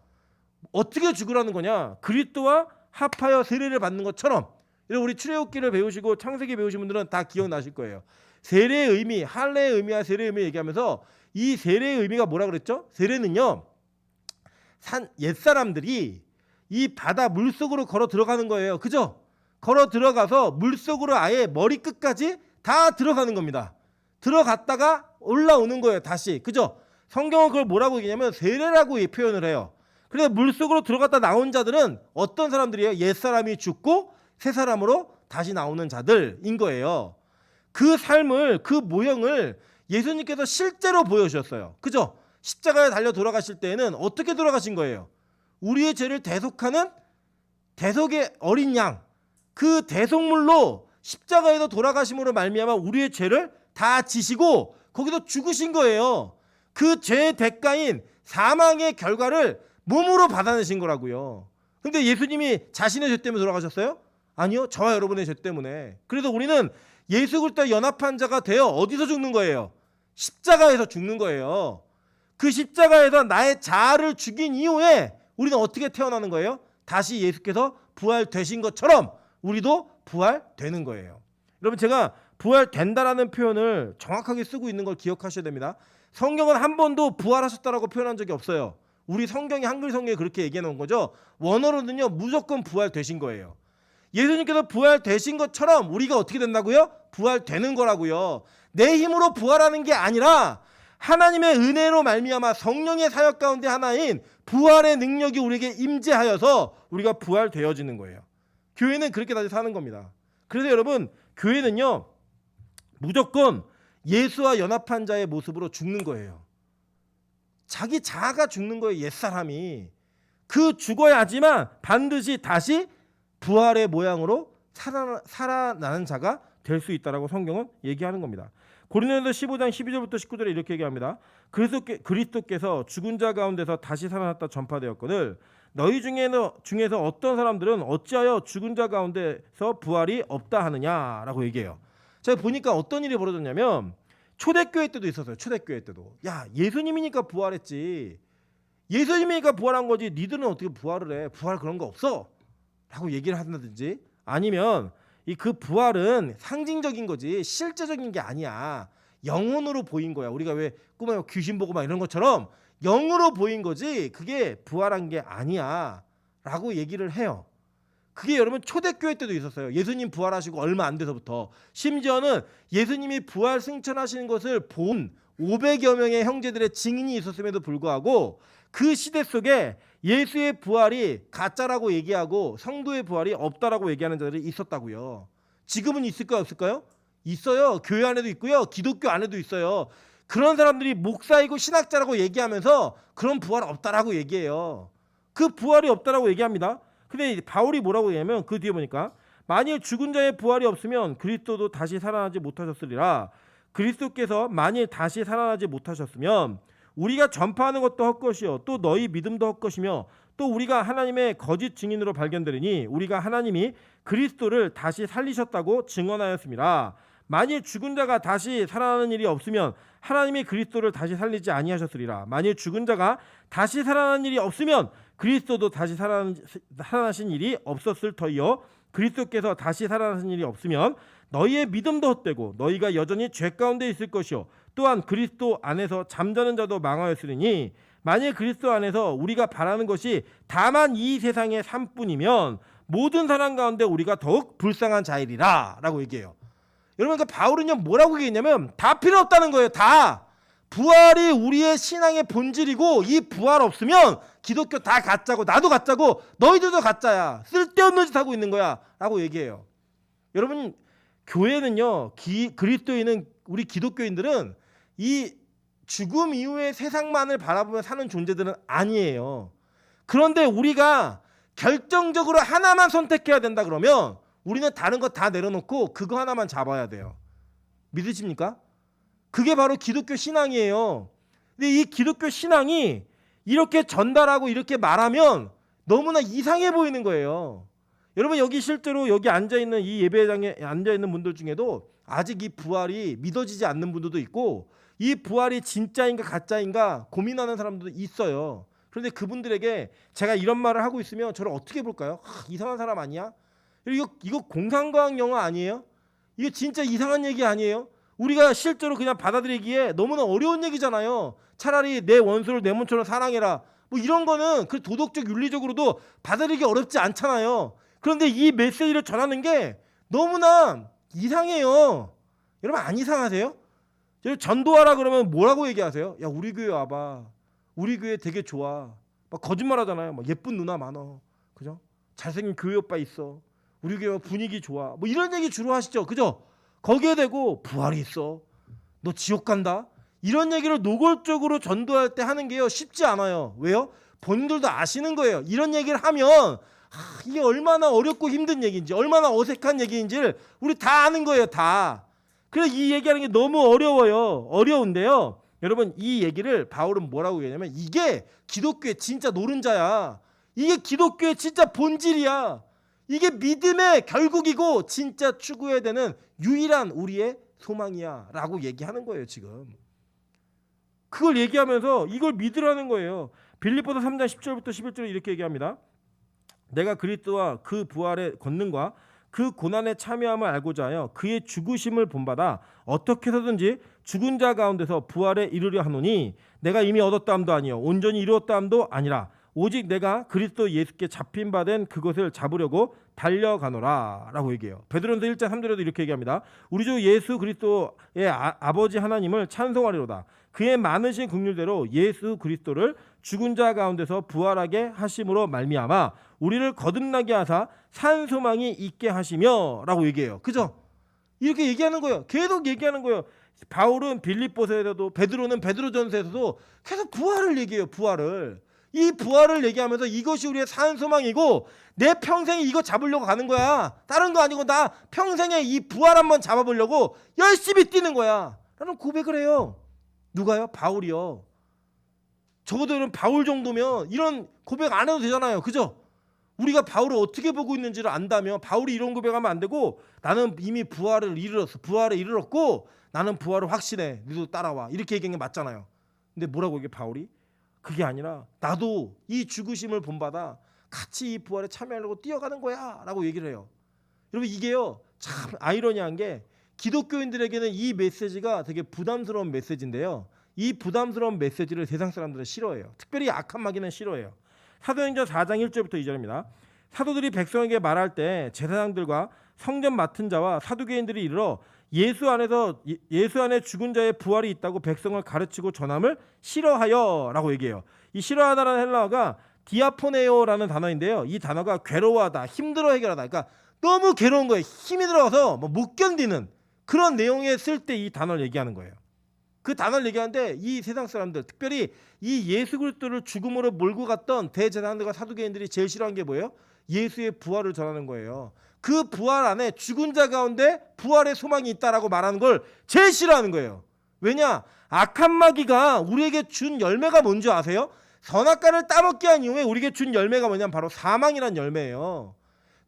어떻게 죽으라는 거냐? 그리스도와 합하여 세례를 받는 것처럼. 우리 출애굽기를 배우시고 창세기 배우신 분들은 다 기억나실 거예요. 세례의 의미, 할례의 의미와 세례의 의미 얘기하면서 이 세례의 의미가 뭐라 그랬죠? 세례는요, 옛사람들이 이 바다 물속으로 걸어 들어가는 거예요. 그죠? 걸어 들어가서 물속으로 아예 머리끝까지 다 들어가는 겁니다. 들어갔다가 올라오는 거예요. 다시. 그죠? 성경은 그걸 뭐라고 얘기냐면 세례라고 표현을 해요. 그래서 물속으로 들어갔다 나온 자들은 어떤 사람들이에요? 옛사람이 죽고 새 사람으로 다시 나오는 자들인 거예요. 그 삶을, 그 모형을 예수님께서 실제로 보여주셨어요. 그죠? 십자가에 달려 돌아가실 때에는 어떻게 돌아가신 거예요? 우리의 죄를 대속하는 대속의 어린 양, 그 대속물로 십자가에서 돌아가심으로 말미암아 우리의 죄를 다 지시고 거기서 죽으신 거예요. 그 죄의 대가인 사망의 결과를 몸으로 받아내신 거라고요. 근데 예수님이 자신의 죄 때문에 돌아가셨어요? 아니요. 저와 여러분의 죄 때문에. 그래서 우리는 예수 그리스도와 연합한 자가 되어 어디서 죽는 거예요? 십자가에서 죽는 거예요. 그 십자가에서 나의 자아를 죽인 이후에 우리는 어떻게 태어나는 거예요? 다시 예수께서 부활되신 것처럼 우리도 부활되는 거예요. 여러분, 제가 부활된다라는 표현을 정확하게 쓰고 있는 걸 기억하셔야 됩니다. 성경은 한 번도 부활하셨다라고 표현한 적이 없어요. 우리 성경이 한글 성경에 그렇게 얘기해 놓은 거죠. 원어로는요, 무조건 부활되신 거예요. 예수님께서 부활되신 것처럼 우리가 어떻게 된다고요? 부활되는 거라고요. 내 힘으로 부활하는 게 아니라 하나님의 은혜로 말미암아 성령의 사역 가운데 하나인 부활의 능력이 우리에게 임재하여서 우리가 부활되어지는 거예요. 교회는 그렇게 다시 사는 겁니다. 그래서 여러분, 교회는요, 무조건 예수와 연합한 자의 모습으로 죽는 거예요. 자기 자아가 죽는 거예요. 옛사람이. 그 죽어야지만 반드시 다시 부활의 모양으로 살아나는 자가 될 수 있다라고 성경은 얘기하는 겁니다. 고린도서 15장 12절부터 19절에 이렇게 얘기합니다. 그리스도께서 죽은 자 가운데서 다시 살아났다 전파되었거늘 너희 중에서 어떤 사람들은 어찌하여 죽은 자 가운데서 부활이 없다 하느냐라고 얘기해요. 제가 보니까 어떤 일이 벌어졌냐면 초대교회 때도 있었어요. 초대교회 때도. 야, 예수님이니까 부활했지. 예수님이니까 부활한 거지. 니들은 어떻게 부활을 해? 부활 그런 거 없어. 라고 얘기를 한다든지, 아니면 그 부활은 상징적인 거지 실제적인 게 아니야. 영혼으로 보인 거야. 우리가 왜 꿈에 귀신 보고 막 이런 것처럼 영으로 보인 거지 그게 부활한 게 아니야 라고 얘기를 해요. 그게 여러분 초대교회 때도 있었어요. 예수님 부활하시고 얼마 안 돼서부터. 심지어는 예수님이 부활 승천하시는 것을 본 500여 명의 형제들의 증인이 있었음에도 불구하고 그 시대 속에 예수의 부활이 가짜라고 얘기하고 성도의 부활이 없다라고 얘기하는 자들이 있었다고요. 지금은 있을까요? 없을까요? 있어요. 교회 안에도 있고요. 기독교 안에도 있어요. 그런 사람들이 목사이고 신학자라고 얘기하면서 그런 부활 없다라고 얘기해요. 그 부활이 없다라고 얘기합니다. 근데 바울이 뭐라고 얘기하면 그 뒤에 보니까 만일 죽은 자의 부활이 없으면 그리스도도 다시 살아나지 못하셨으리라. 그리스도께서 만일 다시 살아나지 못하셨으면 우리가 전파하는 것도 헛것이요 또 너희 믿음도 헛것이며 또 우리가 하나님의 거짓 증인으로 발견되리니 우리가 하나님이 그리스도를 다시 살리셨다고 증언하였습니다. 만일 죽은 자가 다시 살아나는 일이 없으면 하나님이 그리스도를 다시 살리지 아니하셨으리라. 만일 죽은 자가 다시 살아나는 일이 없으면 그리스도도 다시 살아나신 일이 없었을 터이요 그리스도께서 다시 살아나신 일이 없으면 너희의 믿음도 헛되고 너희가 여전히 죄 가운데 있을 것이요 또한 그리스도 안에서 잠자는 자도 망하였으니 만일 그리스도 안에서 우리가 바라는 것이 다만 이 세상의 삶뿐이면 모든 사람 가운데 우리가 더욱 불쌍한 자이리라 라고 얘기해요. 여러분, 그러니까 바울은요 뭐라고 얘기했냐면 다 필요 없다는 거예요. 다 부활이 우리의 신앙의 본질이고 이 부활 없으면 기독교 다 가짜고 나도 가짜고 너희들도 가짜야. 쓸데없는 짓 하고 있는 거야 라고 얘기해요. 여러분, 교회는요 그리스도인은 우리 기독교인들은 이 죽음 이후의 세상만을 바라보며 사는 존재들은 아니에요. 그런데 우리가 결정적으로 하나만 선택해야 된다 그러면 우리는 다른 거 다 내려놓고 그거 하나만 잡아야 돼요. 믿으십니까? 그게 바로 기독교 신앙이에요. 근데 이 기독교 신앙이 이렇게 전달하고 이렇게 말하면 너무나 이상해 보이는 거예요. 여러분, 여기 실제로 여기 앉아있는 이 예배장에 앉아있는 분들 중에도 아직 이 부활이 믿어지지 않는 분들도 있고 이 부활이 진짜인가 가짜인가 고민하는 사람들도 있어요. 그런데 그분들에게 제가 이런 말을 하고 있으면 저를 어떻게 볼까요? 이상한 사람 아니야? 이거 공상과학 영화 아니에요? 이거 진짜 이상한 얘기 아니에요? 우리가 실제로 그냥 받아들이기에 너무나 어려운 얘기잖아요. 차라리 내 원수를 내 몸처럼 사랑해라. 뭐 이런 거는 그 도덕적 윤리적으로도 받아들이기 어렵지 않잖아요. 그런데 이 메시지를 전하는 게 너무나 이상해요. 여러분, 안 이상하세요? 전도하라 그러면 뭐라고 얘기하세요? 야, 우리 교회 와봐. 우리 교회 되게 좋아. 막 거짓말 하잖아요. 막 예쁜 누나 많어. 그죠? 잘생긴 교회 오빠 있어. 우리 교회 분위기 좋아. 뭐 이런 얘기 주로 하시죠. 그죠? 거기에 대고 부활이 있어. 너 지옥 간다. 이런 얘기를 노골적으로 전도할 때 하는 게요 쉽지 않아요. 왜요? 본인들도 아시는 거예요. 이런 얘기를 하면 이게 얼마나 어렵고 힘든 얘기인지, 얼마나 어색한 얘기인지를 우리 다 아는 거예요. 다. 그래서 이 얘기하는 게 너무 어려워요. 어려운데요. 여러분, 이 얘기를 바울은 뭐라고 얘기하냐면 이게 기독교의 진짜 노른자야. 이게 기독교의 진짜 본질이야. 이게 믿음의 결국이고 진짜 추구해야 되는 유일한 우리의 소망이야 라고 얘기하는 거예요. 지금 그걸 얘기하면서 이걸 믿으라는 거예요. 빌립보서 3장 10절부터 11절에 이렇게 얘기합니다. 내가 그리스도와 그 부활의 권능과 그 고난에 참여함을 알고자 하여 그의 죽으심을 본받아 어떻게 해서든지 죽은 자 가운데서 부활에 이르려 하노니 내가 이미 얻었다함도 아니요 온전히 이루었다함도 아니라 오직 내가 그리스도 예수께 잡힌 바 된 그것을 잡으려고 달려가노라 라고 얘기해요. 베드로전서 1장 3절에도 이렇게 얘기합니다. 우리 주 예수 그리스도의 아버지 하나님을 찬송하리로다. 그의 많으신 긍휼대로 예수 그리스도를 죽은 자 가운데서 부활하게 하심으로 말미암아 우리를 거듭나게 하사 산 소망이 있게 하시며 라고 얘기해요. 그죠? 이렇게 얘기하는 거예요. 계속 얘기하는 거예요. 바울은 빌립보서에서도 베드로는 베드로전서에서도 계속 부활을 얘기해요. 부활을. 이 부활을 얘기하면서 이것이 우리의 산 소망이고 내 평생에 이거 잡으려고 가는 거야. 다른 거 아니고 나 평생에 이 부활 한번 잡아보려고 열심히 뛰는 거야 라는 고백을 해요. 누가요? 바울이요. 적어도 이런 바울 정도면 이런 고백 안 해도 되잖아요. 그죠? 우리가 바울을 어떻게 보고 있는지를 안다면 바울이 이런 고백하면 안 되고 나는 이미 부활을 이르렀어. 부활에 이르렀고 나는 부활을 확신해. 너도 따라와. 이렇게 얘기한 게 맞잖아요. 근데 뭐라고 얘기해 바울이? 그게 아니라 나도 이 죽으심을 본받아 같이 이 부활에 참여하려고 뛰어가는 거야 라고 얘기를 해요. 여러분, 이게요 참 아이러니한 게 기독교인들에게는 이 메시지가 되게 부담스러운 메시지인데요. 이 부담스러운 메시지를 세상 사람들은 싫어해요. 특별히 악한 마귀는 싫어해요. 사도행전 4장 1절부터 2절입니다. 사도들이 백성에게 말할 때 제사장들과 성전 맡은 자와 사두개인들이 이르러 예수 안에 죽은 자의 부활이 있다고 백성을 가르치고 전함을 싫어하여 라고 얘기해요. 이 싫어하다라는 헬라어가 디아포네오라는 단어인데요. 이 단어가 괴로워하다, 힘들어 해결하다. 그러니까 너무 괴로운 거예요. 힘이 들어가서 못 견디는 그런 내용에 쓸 때 이 단어를 얘기하는 거예요. 그 단어를 얘기하는데 이 세상 사람들, 특별히 이 예수 그리스도를 죽음으로 몰고 갔던 대제사장들과 사두개인들이 제일 싫어한 게 뭐예요? 예수의 부활을 전하는 거예요. 그 부활 안에 죽은 자 가운데 부활의 소망이 있다라고 말하는 걸 제일 싫어하는 거예요. 왜냐? 악한 마귀가 우리에게 준 열매가 뭔지 아세요? 선악과를 따먹게 한 이후에 우리에게 준 열매가 뭐냐면 바로 사망이란 열매예요.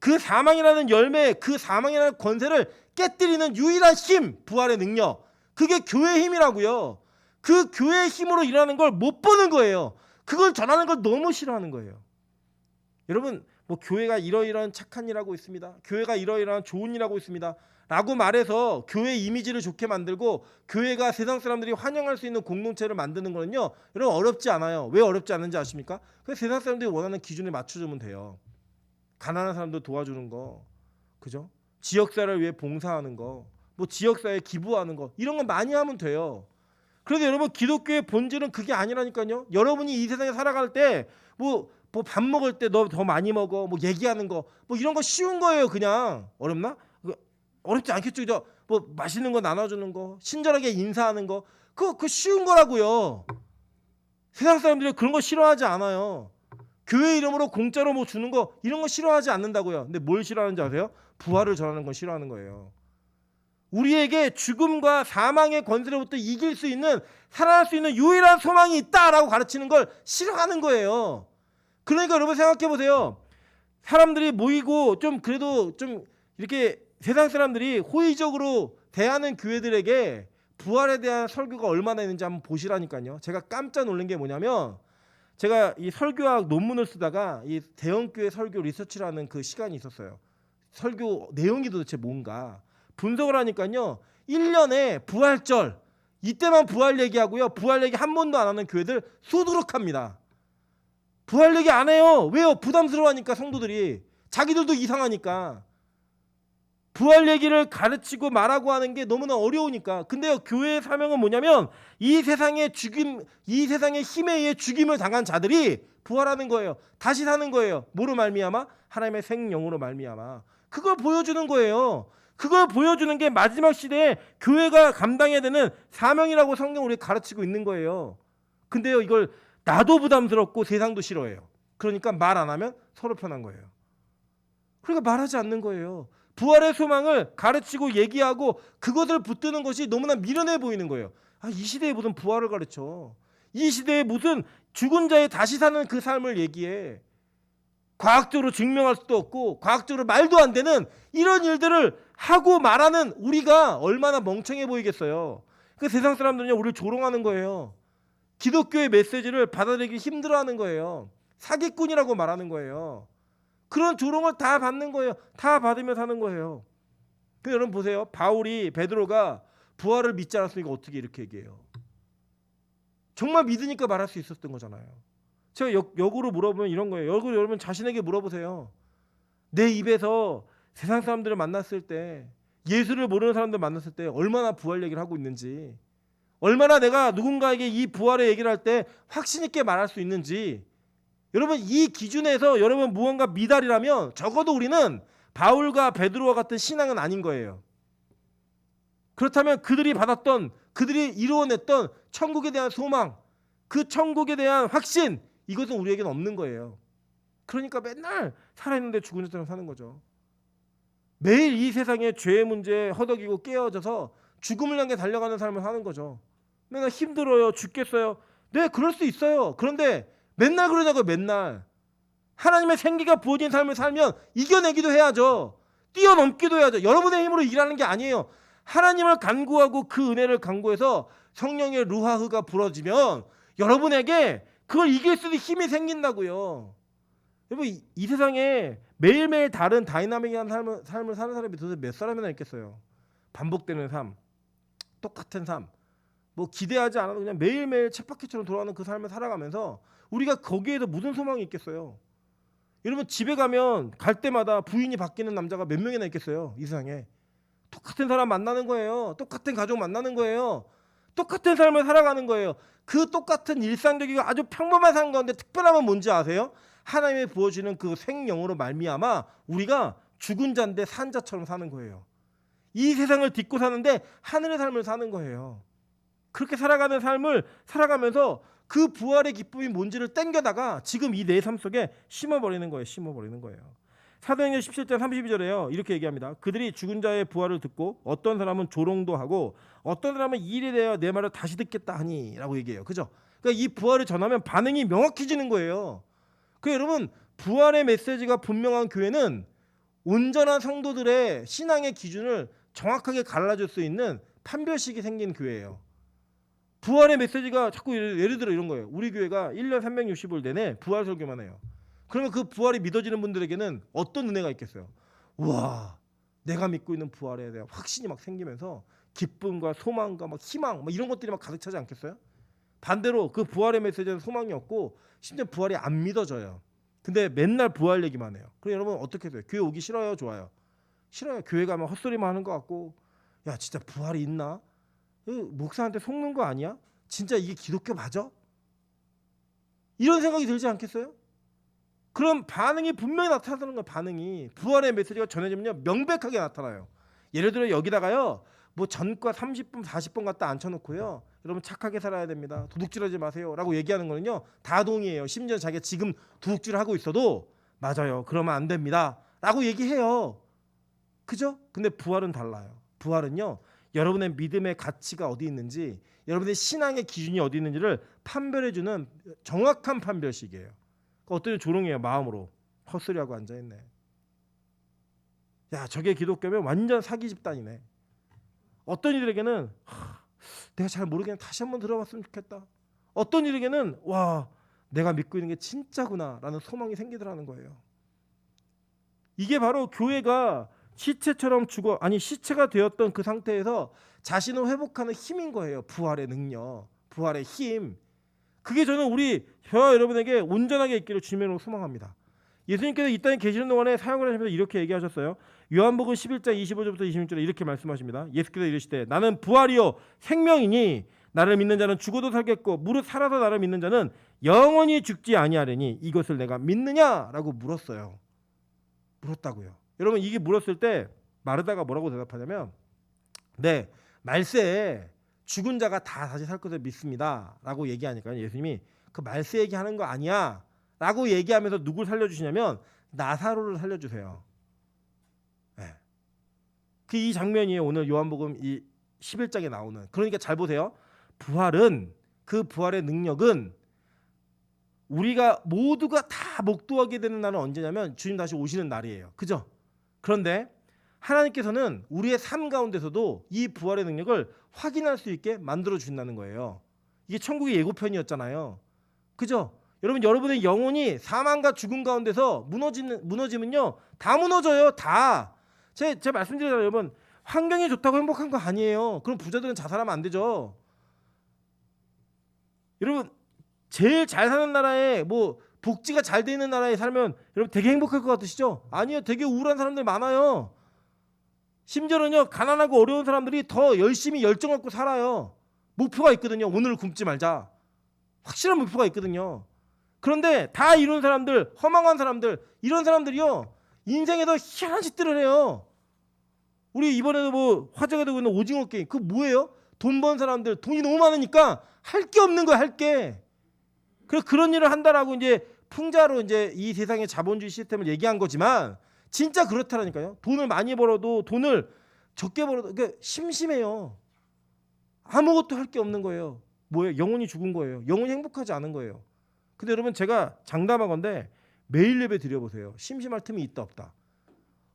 그 사망이라는 열매, 그 사망이라는 권세를 깨뜨리는 유일한 힘, 부활의 능력, 그게 교회의 힘이라고요. 그 교회의 힘으로 일하는 걸 못 보는 거예요. 그걸 전하는 걸 너무 싫어하는 거예요. 여러분, 뭐 교회가 이러이러한 착한 일하고 있습니다, 교회가 이러이러한 좋은 일하고 있습니다 라고 말해서 교회 이미지를 좋게 만들고 교회가 세상 사람들이 환영할 수 있는 공동체를 만드는 거는요, 여러분 어렵지 않아요. 왜 어렵지 않은지 아십니까? 그 세상 사람들이 원하는 기준에 맞춰주면 돼요. 가난한 사람들 도와주는 거, 그죠? 지역사회를 위해 봉사하는 거, 뭐 지역사회에 기부하는 거, 이런 거 많이 하면 돼요. 그래도 여러분, 기독교의 본질은 그게 아니라니까요. 여러분이 이 세상에 살아갈 때 뭐 밥 먹을 때 너 더 많이 먹어, 뭐 얘기하는 거, 뭐 이런 거 쉬운 거예요. 그냥 어렵나? 어렵지 않겠죠. 그죠? 뭐 맛있는 거 나눠주는 거, 친절하게 인사하는 거, 그거 쉬운 거라고요. 세상 사람들이 그런 거 싫어하지 않아요. 교회 이름으로 공짜로 뭐 주는 거, 이런 거 싫어하지 않는다고요. 근데 뭘 싫어하는지 아세요? 부활을 전하는 건 싫어하는 거예요. 우리에게 죽음과 사망의 권세로부터 이길 수 있는, 살아날 수 있는 유일한 소망이 있다라고 가르치는 걸 싫어하는 거예요. 그러니까 여러분 생각해 보세요. 사람들이 모이고 좀 그래도 좀 이렇게 세상 사람들이 호의적으로 대하는 교회들에게 부활에 대한 설교가 얼마나 있는지 한번 보시라니까요. 제가 깜짝 놀란 게 뭐냐면, 제가 이 설교학 논문을 쓰다가 이 대형교회 설교 리서치라는 그 시간이 있었어요. 설교 내용이 도대체 뭔가 분석을 하니까요, 1년에 부활절 이때만 부활 얘기하고요, 부활 얘기 한 번도 안 하는 교회들 수두룩합니다. 부활 얘기 안 해요. 왜요? 부담스러워하니까. 성도들이 자기들도 이상하니까. 부활 얘기를 가르치고 말하고 하는 게 너무나 어려우니까. 근데요, 교회의 사명은 뭐냐면 이 세상의 죽임, 이 세상의 힘에 의해 죽임을 당한 자들이 부활하는 거예요. 다시 사는 거예요. 뭐로 말미암아? 하나님의 생명으로 말미암아. 그걸 보여주는 거예요. 그걸 보여주는 게 마지막 시대에 교회가 감당해야 되는 사명이라고 성경 우리 가르치고 있는 거예요. 근데요, 이걸 나도 부담스럽고 세상도 싫어해요. 그러니까 말 안 하면 서로 편한 거예요. 그러니까 말하지 않는 거예요. 부활의 소망을 가르치고 얘기하고 그것을 붙드는 것이 너무나 미련해 보이는 거예요. 이 시대에 무슨 부활을 가르쳐. 이 시대에 무슨 죽은 자의 다시 사는 그 삶을 얘기해. 과학적으로 증명할 수도 없고 과학적으로 말도 안 되는 이런 일들을 하고 말하는 우리가 얼마나 멍청해 보이겠어요. 그 세상 사람들은요, 우리를 조롱하는 거예요. 기독교의 메시지를 받아들이기 힘들어하는 거예요. 사기꾼이라고 말하는 거예요. 그런 조롱을 다 받는 거예요. 다 받으며 사는 거예요. 여러분 보세요. 베드로가 부활을 믿지 않았으니까 어떻게 이렇게 얘기해요? 정말 믿으니까 말할 수 있었던 거잖아요. 제가 역으로 물어보면 이런 거예요. 역으로 여러분 자신에게 물어보세요. 내 입에서 세상 사람들을 만났을 때, 예수를 모르는 사람들 만났을 때 얼마나 부활 얘기를 하고 있는지, 얼마나 내가 누군가에게 이 부활의 얘기를 할 때 확신 있게 말할 수 있는지. 여러분, 이 기준에서 여러분 무언가 미달이라면 적어도 우리는 바울과 베드로와 같은 신앙은 아닌 거예요. 그렇다면 그들이 받았던, 그들이 이루어냈던 천국에 대한 소망, 그 천국에 대한 확신, 이것은 우리에게는 없는 거예요. 그러니까 맨날 살아있는데 죽은 자처럼 사는 거죠. 매일 이 세상의 죄의 문제에 허덕이고 깨어져서 죽음을 향해 달려가는 삶을 사는 거죠. 맨날 힘들어요, 죽겠어요. 네, 그럴 수 있어요. 그런데 맨날 그러냐고요. 맨날 하나님의 생기가 부어진 삶을 살면 이겨내기도 해야죠. 뛰어넘기도 해야죠. 여러분의 힘으로 일하는 게 아니에요. 하나님을 간구하고 그 은혜를 간구해서 성령의 루하흐가 불어지면 여러분에게 그걸 이길 수 있는 힘이 생긴다고요. 여러분, 이 세상에 매일매일 다른 다이나믹한 삶을 사는 사람이 도대체 몇 사람이나 있겠어요. 반복되는 삶, 똑같은 삶, 뭐 기대하지 않아도 그냥 매일매일 쳇바퀴처럼 돌아가는 그 삶을 살아가면서 우리가 거기에서 무슨 소망이 있겠어요? 여러분, 집에 가면 갈 때마다 부인이 바뀌는 남자가 몇 명이나 있겠어요? 이 세상에. 똑같은 사람 만나는 거예요. 똑같은 가족 만나는 거예요. 똑같은 삶을 살아가는 거예요. 그 똑같은 일상적이고 아주 평범한 삶 가운데 특별함은 뭔지 아세요? 하나님이 부어주는 그 생명으로 말미암아 우리가 죽은 자인데 산 자처럼 사는 거예요. 이 세상을 딛고 사는데 하늘의 삶을 사는 거예요. 그렇게 살아가는 삶을 살아가면서 그 부활의 기쁨이 뭔지를 땡겨다가 지금 이 내 삶 속에 심어버리는 거예요. 심어버리는 거예요. 사도행전 17장 32절에요. 이렇게 얘기합니다. 그들이 죽은 자의 부활을 듣고 어떤 사람은 조롱도 하고 어떤 사람은 이 일에 대하여 내 말을 다시 듣겠다 하니 라고 얘기해요. 그죠? 그러니까 이 부활을 전하면 반응이 명확해지는 거예요. 그 여러분, 부활의 메시지가 분명한 교회는 온전한 성도들의 신앙의 기준을 정확하게 갈라줄 수 있는 판별식이 생긴 교회예요. 부활의 메시지가 자꾸 예를 들어 이런 거예요. 우리 교회가 1년 365일 내내 부활 설교만 해요. 그러면 그 부활이 믿어지는 분들에게는 어떤 은혜가 있겠어요? 우와, 내가 믿고 있는 부활에 대한 확신이 막 생기면서 기쁨과 소망과 막 희망 막 이런 것들이 막 가득 차지 않겠어요? 반대로 그 부활의 메시지는 소망이 없고 심지어 부활이 안 믿어져요. 근데 맨날 부활 얘기만 해요. 그럼 여러분 어떻게 돼요? 교회 오기 싫어요? 좋아요? 싫어요. 교회 가면 헛소리만 하는 것 같고, 야 진짜 부활이 있나? 목사한테 속는 거 아니야? 진짜 이게 기독교 맞아? 이런 생각이 들지 않겠어요? 그런 반응이 분명히 나타나는 거예요. 반응이 부활의 메시지가 전해지면 명백하게 나타나요. 예를 들어 여기다가요 뭐 전과 30분 40분 갖다 앉혀놓고요, 여러분 착하게 살아야 됩니다, 도둑질하지 마세요 라고 얘기하는 거는요 다 동의해요. 심지어 자기가 지금 도둑질을 하고 있어도 맞아요, 그러면 안 됩니다 라고 얘기해요. 그죠? 근데 부활은 달라요. 부활은요 여러분의 믿음의 가치가 어디 있는지, 여러분의 신앙의 기준이 어디 있는지를 판별해주는 정확한 판별식이에요. 어떤 조롱해요. 마음으로 헛소리하고 앉아있네. 야 저게 기독교면 완전 사기 집단이네. 어떤 이들에게는 내가 잘 모르겠는데 다시 한번 들어봤으면 좋겠다. 어떤 이들에게는 와 내가 믿고 있는 게 진짜구나 라는 소망이 생기더라는 거예요. 이게 바로 교회가 시체처럼 시체가 되었던 그 상태에서 자신을 회복하는 힘인 거예요. 부활의 능력, 부활의 힘. 그게 저는 저와 여러분에게 온전하게 있기를 주님으로 소망합니다. 예수님께서 이 땅에 계시는 동안에 사역을 하시면서 이렇게 얘기하셨어요. 요한복음 11장 25절부터 26절에 이렇게 말씀하십니다. 예수께서 이르시되 나는 부활이요 생명이니 나를 믿는 자는 죽어도 살겠고 무릇 살아서 나를 믿는 자는 영원히 죽지 아니하리니 이것을 내가 믿느냐라고 물었어요. 물었다고요. 여러분 이게 물었을 때 마르다가 뭐라고 대답하냐면 네 말세에 죽은 자가 다 다시 살 것을 믿습니다 라고 얘기하니까 예수님이 그 말세 얘기하는 거 아니야 라고 얘기하면서 누굴 살려주시냐면 나사로를 살려주세요. 네. 이 장면이에요. 오늘 요한복음 이 11장에 나오는. 그러니까 잘 보세요. 그 부활의 능력은 우리가 모두가 다 목도하게 되는 날은 언제냐면 주님 다시 오시는 날이에요. 그죠? 그런데 하나님께서는 우리의 삶 가운데서도 이 부활의 능력을 확인할 수 있게 만들어 주신다는 거예요. 이게 천국의 예고편이었잖아요. 그죠? 여러분의 영혼이 사망과 죽음 가운데서 무너지면요 다 무너져요. 다. 제가 말씀드리잖아요. 여러분 환경이 좋다고 행복한 거 아니에요. 그럼 부자들은 자살하면 안 되죠. 여러분 제일 잘 사는 나라에 복지가 잘 돼 있는 나라에 살면 여러분 되게 행복할 것 같으시죠? 아니요. 되게 우울한 사람들 많아요. 심지어는요 가난하고 어려운 사람들이 더 열심히 열정 갖고 살아요. 목표가 있거든요. 오늘 굶지 말자. 확실한 목표가 있거든요. 그런데 다 이런 사람들, 허망한 사람들, 이런 사람들이요 인생에서 희한한 짓들을 해요. 우리 이번에도 화제가 되고 있는 오징어 게임, 그거 뭐예요? 돈 번 사람들 돈이 너무 많으니까 할 게 없는 거야. 할 게. 그래서 그런 일을 한다라고 이제 풍자로 이제 이 세상의 자본주의 시스템을 얘기한 거지만 진짜 그렇다라니까요. 돈을 많이 벌어도 돈을 적게 벌어도 그러니까 심심해요. 아무것도 할 게 없는 거예요. 뭐예요? 영혼이 죽은 거예요. 영혼이 행복하지 않은 거예요. 근데 여러분 제가 장담하건대 매일 예배 드려보세요. 심심할 틈이 있다 없다?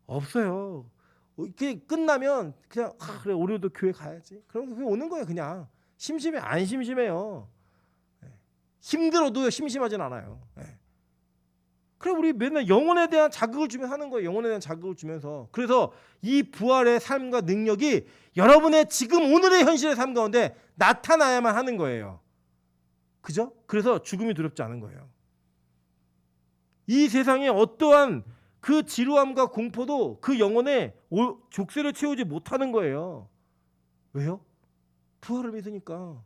없어요. 이렇게 끝나면 그냥 그래 오늘도 교회 가야지. 그럼 그게 오는 거예요. 그냥 심심해 안 심심해요. 힘들어도 심심하진 않아요. 그래 우리 맨날 영혼에 대한 자극을 주면서 하는 거예요. 영혼에 대한 자극을 주면서. 그래서 이 부활의 삶과 능력이 여러분의 지금 오늘의 현실의 삶 가운데 나타나야만 하는 거예요. 그죠? 그래서 죽음이 두렵지 않은 거예요. 이 세상에 어떠한 그 지루함과 공포도 그 영혼에 족쇄를 채우지 못하는 거예요. 왜요? 부활을 믿으니까.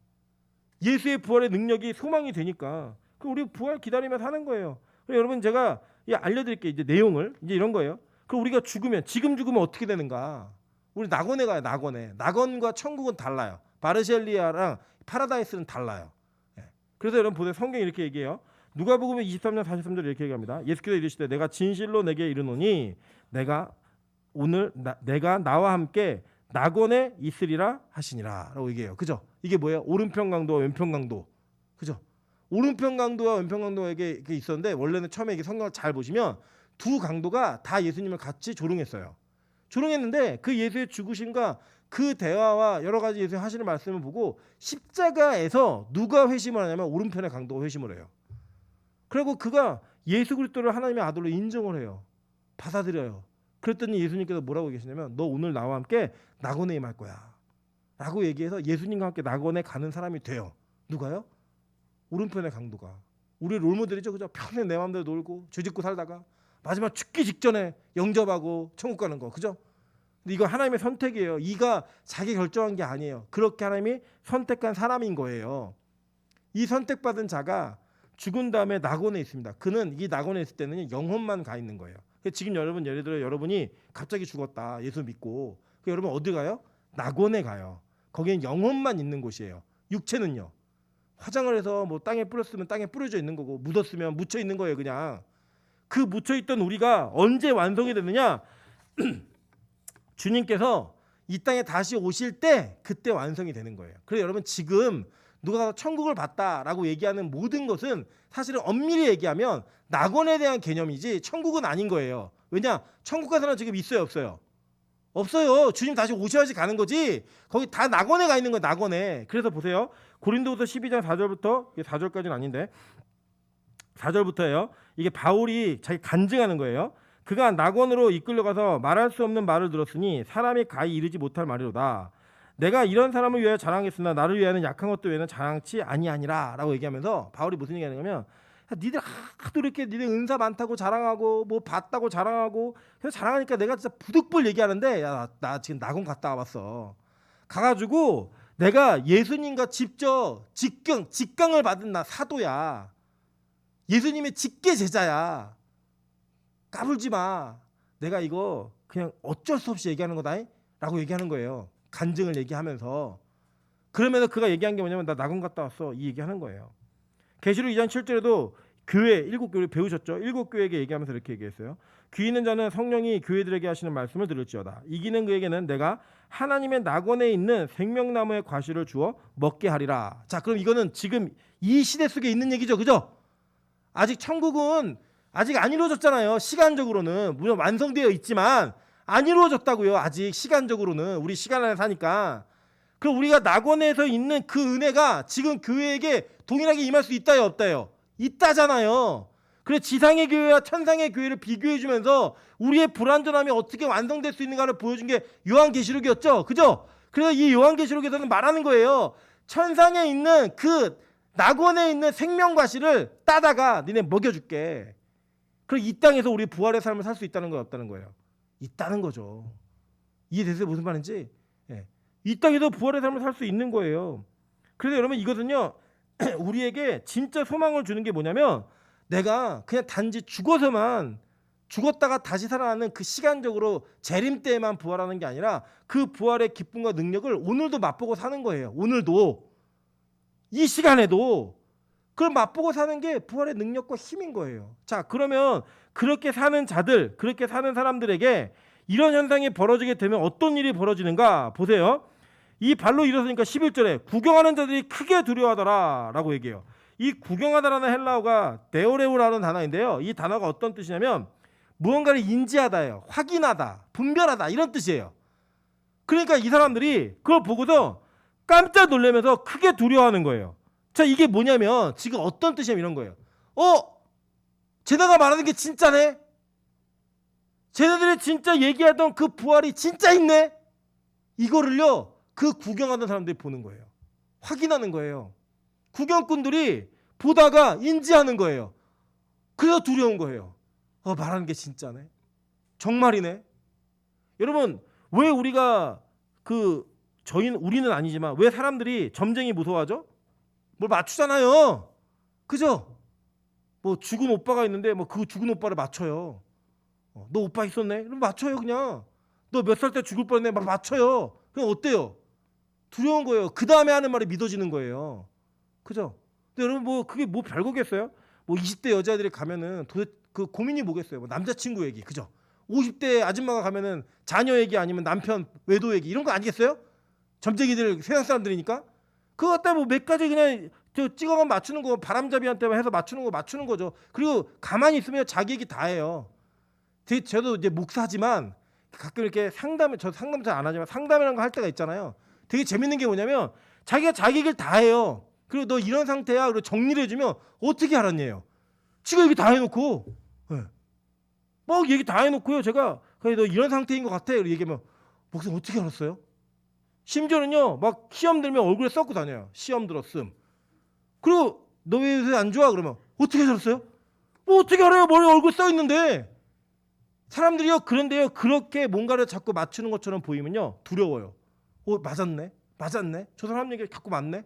예수의 부활의 능력이 소망이 되니까. 그럼 우리 부활 기다리면서 하는 거예요. 여러분 제가 알려드릴게요. 이제 내용을 이제 이런 거예요. 그럼 우리가 지금 죽으면 어떻게 되는가? 우리 낙원에 가요. 낙원과 천국은 달라요. 바르셀리아랑 파라다이스는 달라요. 그래서 여러분 보세요. 성경이 이렇게 얘기해요. 누가복음 23장 43절 이렇게 얘기합니다. 예수께서 이르시되 내가 진실로 내게 이르노니 내가 나와 함께 낙원에 있으리라 하시니라라고 얘기해요. 그죠? 이게 뭐예요? 오른편 강도와 왼편 강도. 그죠? 오른편 강도와 왼편 강도에게 있었는데 원래는 처음에 이게 성경을 잘 보시면 두 강도가 다 예수님을 같이 조롱했어요. 조롱했는데 그 예수의 죽으심과 그 대화와 여러 가지 예수의 하시는 말씀을 보고 십자가에서 누가 회심을 하냐면 오른편의 강도가 회심을 해요. 그리고 그가 예수 그리스도를 하나님의 아들로 인정을 해요. 받아들여요. 그랬더니 예수님께서 뭐라고 계시냐면 너 오늘 나와 함께 낙원에 임할 거야 라고 얘기해서 예수님과 함께 낙원에 가는 사람이 돼요. 누가요? 오른편의 강도가. 우리 롤모델이죠. 그죠? 평생 내 마음대로 놀고 죄짓고 살다가 마지막 죽기 직전에 영접하고 천국 가는 거. 그죠? 근데 이거 하나님의 선택이에요. 이가 자기 결정한 게 아니에요. 그렇게 하나님이 선택한 사람인 거예요. 이 선택받은 자가 죽은 다음에 낙원에 있습니다. 그는 이 낙원에 있을 때는 영혼만 가 있는 거예요. 지금 여러분 예를 들어 여러분이 갑자기 죽었다. 예수 믿고. 여러분 어디 가요? 낙원에 가요. 거기는 영혼만 있는 곳이에요. 육체는요. 화장을 해서 뭐 땅에 뿌렸으면 땅에 뿌려져 있는 거고 묻었으면 묻혀 있는 거예요. 그냥. 그 묻혀 있던 우리가 언제 완성이 되느냐? 주님께서 이 땅에 다시 오실 때 그때 완성이 되는 거예요. 그래서 여러분 지금 누가 천국을 봤다라고 얘기하는 모든 것은 사실은 엄밀히 얘기하면 낙원에 대한 개념이지 천국은 아닌 거예요. 왜냐? 천국 가서는 지금 있어요, 없어요? 없어요. 주님 다시 오셔야지 가는 거지. 거기 다 낙원에 가 있는 거예요. 낙원에. 그래서 보세요. 고린도후서 12장 4절부터 4절까지는 아닌데 4절부터예요. 이게 바울이 자기 간증하는 거예요. 그가 낙원으로 이끌려가서 말할 수 없는 말을 들었으니 사람이 가히 이르지 못할 말이로다. 내가 이런 사람을 위하여 자랑했으나 나를 위하여는 약한 것도 외에는 자랑치 아니하니라 라고 얘기하면서 바울이 무슨 얘기하냐면 니들 하도 이렇게 니들 은사 많다고 자랑하고 뭐 봤다고 자랑하고 그래서 자랑하니까 내가 진짜 부득불 얘기하는데 야, 나 지금 낙원 갔다 와봤어. 가가지고 내가 예수님과 직접 직강을 받은 나 사도야. 예수님의 직계 제자야. 까불지 마. 내가 이거 그냥 어쩔 수 없이 얘기하는 거다 라고 얘기하는 거예요. 간증을 얘기하면서. 그러면서 그가 얘기한 게 뭐냐면 나 낙원 갔다 왔어. 이 얘기하는 거예요. 계시록 2장 7절에도 교회 7교회 배우셨죠? 7교회에게 얘기하면서 이렇게 얘기했어요. 귀 있는 자는 성령이 교회들에게 하시는 말씀을 들을지어다. 이기는 그에게는 내가 하나님의 낙원에 있는 생명나무의 과실을 주어 먹게 하리라. 자, 그럼 이거는 지금 이 시대 속에 있는 얘기죠. 그죠? 아직 천국은 아직 안 이루어졌잖아요. 시간적으로는 물론 완성되어 있지만 안 이루어졌다고요. 아직 시간적으로는 우리 시간 안에 사니까. 그럼 우리가 낙원에서 있는 그 은혜가 지금 교회에게 동일하게 임할 수 있다요, 없다요? 있다잖아요. 그래서 지상의 교회와 천상의 교회를 비교해주면서 우리의 불완전함이 어떻게 완성될 수 있는가를 보여준 게 요한계시록이었죠. 그죠? 그래서 이 요한계시록에서는 말하는 거예요. 천상에 있는 그 낙원에 있는 생명과실을 따다가 니네 먹여줄게. 그리고 이 땅에서 우리 부활의 삶을 살 수 있다는 거예요, 없다는 거예요? 있다는 거죠. 이해되세요? 무슨 말인지? 예. 이 땅에서 부활의 삶을 살 수 있는 거예요. 그래서 여러분 이것은요 우리에게 진짜 소망을 주는 게 뭐냐면 내가 그냥 단지 죽었다가 다시 살아나는 그 시간적으로 재림 때에만 부활하는 게 아니라 그 부활의 기쁨과 능력을 오늘도 맛보고 사는 거예요. 오늘도 이 시간에도 그걸 맛보고 사는 게 부활의 능력과 힘인 거예요. 자, 그러면 그렇게 사는 자들, 그렇게 사는 사람들에게 이런 현상이 벌어지게 되면 어떤 일이 벌어지는가 보세요. 이 발로 일어서니까 11절에 구경하는 자들이 크게 두려워하더라 라고 얘기해요. 이 구경하다라는 헬라어가 데오레우라는 단어인데요. 이 단어가 어떤 뜻이냐면 무언가를 인지하다예요. 확인하다, 분별하다 이런 뜻이에요. 그러니까 이 사람들이 그걸 보고서 깜짝 놀라면서 크게 두려워하는 거예요. 자, 이게 뭐냐면 지금 어떤 뜻이냐면 이런 거예요. 쟤네가 말하는 게 진짜네? 쟤네들이 진짜 얘기하던 그 부활이 진짜 있네? 이거를요 그 구경하는 사람들이 보는 거예요. 확인하는 거예요. 구경꾼들이 보다가 인지하는 거예요. 그래서 두려운 거예요. 말하는 게 진짜네. 정말이네. 여러분 왜 우리가 우리는 아니지만 왜 사람들이 점쟁이 무서워하죠? 뭘 맞추잖아요. 그죠? 뭐 죽은 오빠가 있는데 뭐 그 죽은 오빠를 맞춰요. 너 오빠 있었네? 그럼 맞춰요 그냥. 너 몇 살 때 죽을 뻔했네? 막 맞춰요. 그럼 어때요? 두려운 거예요. 그 다음에 하는 말이 믿어지는 거예요. 그죠? 근데 여러분 뭐 그게 뭐 별거겠어요? 뭐 20대 여자들이 가면은 도대체 그 고민이 뭐겠어요? 뭐 남자친구 얘기, 그죠? 50대 아줌마가 가면은 자녀 얘기 아니면 남편 외도 얘기 이런 거 아니겠어요? 점쟁이들 세상 사람들이니까 그거 갖다 뭐 몇 가지 그냥 찍어만 맞추는 거 바람잡이한테만 해서 맞추는 거죠. 그리고 가만히 있으면 자기 얘기 다 해요. 저도 이제 목사지만 가끔 이렇게 저 상담 잘 안 하지만 상담이라는 거 할 때가 있잖아요. 되게 재밌는 게 뭐냐면 자기가 자기 얘기를 다 해요. 그리고 너 이런 상태야. 그리고 정리를 해주면 어떻게 알았냐요. 지가 얘기 다 해놓고, 네. 막 얘기 다 해놓고요. 제가 그래 너 이런 상태인 것 같아. 이렇게 얘기하면 목사님 어떻게 알았어요? 심지어는요 막 시험 들면 얼굴에 써고 다녀요. 시험 들었음. 그리고 너 왜 요새 안 좋아? 그러면 어떻게 알았어요? 뭐 어떻게 알아요? 머리 얼굴 써 있는데. 사람들이요 그런데요 그렇게 뭔가를 자꾸 맞추는 것처럼 보이면요 두려워요. 맞았네. 저 사람 얘기가 자꾸 맞네.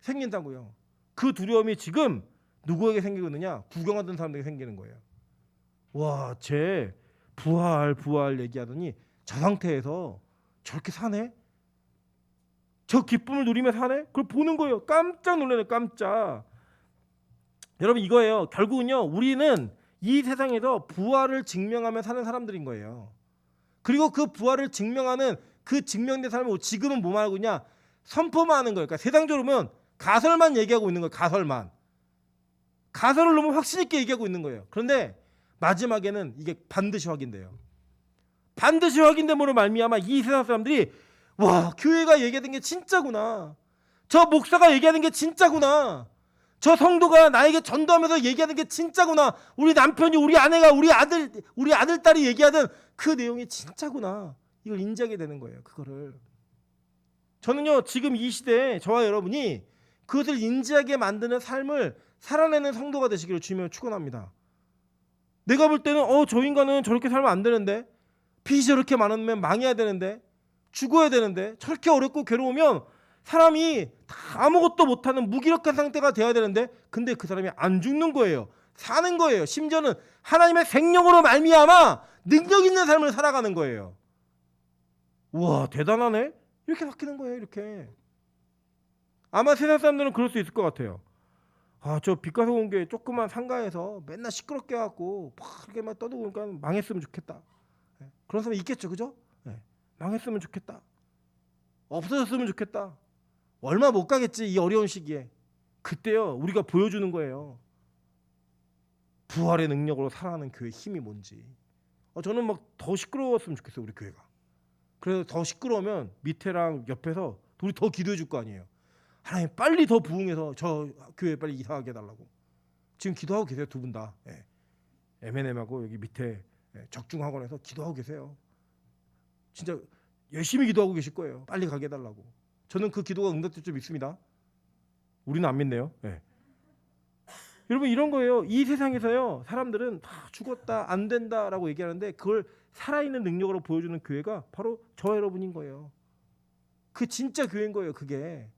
생긴다고요. 그 두려움이 지금 누구에게 생기고 있느냐? 구경하던 사람들에게 생기는 거예요. 와, 쟤 부활 얘기하더니 저 상태에서 저렇게 사네? 저 기쁨을 누리며 사네? 그걸 보는 거예요. 깜짝 놀라네, 깜짝. 여러분 이거예요. 결국은요 우리는 이 세상에서 부활을 증명하며 사는 사람들인 거예요. 그리고 그 부활을 증명하는 그 증명된 삶을 지금은 뭐만 하고 있냐? 선포만 하는 거예요. 그러니까 세상적으로 보면 가설만 얘기하고 있는 거예요. 가설을 너무 확신 있게 얘기하고 있는 거예요. 그런데 마지막에는 이게 반드시 확인돼요. 반드시 확인됨으로 말미암아 이 세상 사람들이 와 교회가 얘기하던 게 진짜구나. 저 목사가 얘기하는 게 진짜구나. 저 성도가 나에게 전도하면서 얘기하는 게 진짜구나. 우리 남편이 우리 아내가 우리 아들 딸이 얘기하던 그 내용이 진짜구나. 이걸 인지하게 되는 거예요. 그거를. 저는요 지금 이 시대에 저와 여러분이 그것을 인지하게 만드는 삶을 살아내는 성도가 되시기를 주님을 축원합니다. 내가 볼 때는 저 인간은 저렇게 살면 안 되는데 빚이 저렇게 많으면 망해야 되는데 죽어야 되는데 저렇게 어렵고 괴로우면 사람이 다 아무것도 못하는 무기력한 상태가 돼야 되는데 근데 그 사람이 안 죽는 거예요. 사는 거예요. 심지어는 하나님의 생명으로 말미암아 능력 있는 삶을 살아가는 거예요. 우와 대단하네. 이렇게 바뀌는 거예요. 이렇게. 아마 세상 사람들은 그럴 수 있을 것 같아요. 저 빚가서 온 게 조그만 상가에서 맨날 시끄럽게 해갖고 막 이렇게 막 떠들고 그러니까 망했으면 좋겠다. 그런 사람 있겠죠, 그죠? 망했으면 좋겠다. 없어졌으면 좋겠다. 얼마 못 가겠지 이 어려운 시기에. 그때요 우리가 보여주는 거예요. 부활의 능력으로 살아가는 교회의 힘이 뭔지. 저는 막 더 시끄러웠으면 좋겠어요 우리 교회가. 그래서 더 시끄러우면 밑에랑 옆에서 우리 더 기도해 줄 거 아니에요. 하나님 빨리 더 부흥해서 저 교회 빨리 이사하게 해달라고. 지금 기도하고 계세요 두 분 다. M&M하고 여기 밑에 적중학원에서 기도하고 계세요. 진짜 열심히 기도하고 계실 거예요. 빨리 가게 해달라고. 저는 그 기도가 응답될 줄 믿습니다. 우리는 안 믿네요. 여러분 이런 거예요. 이 세상에서요 사람들은 다 죽었다 안 된다라고 얘기하는데 그걸 살아있는 능력으로 보여주는 교회가 바로 저 여러분인 거예요. 그 진짜 교회인 거예요. 그게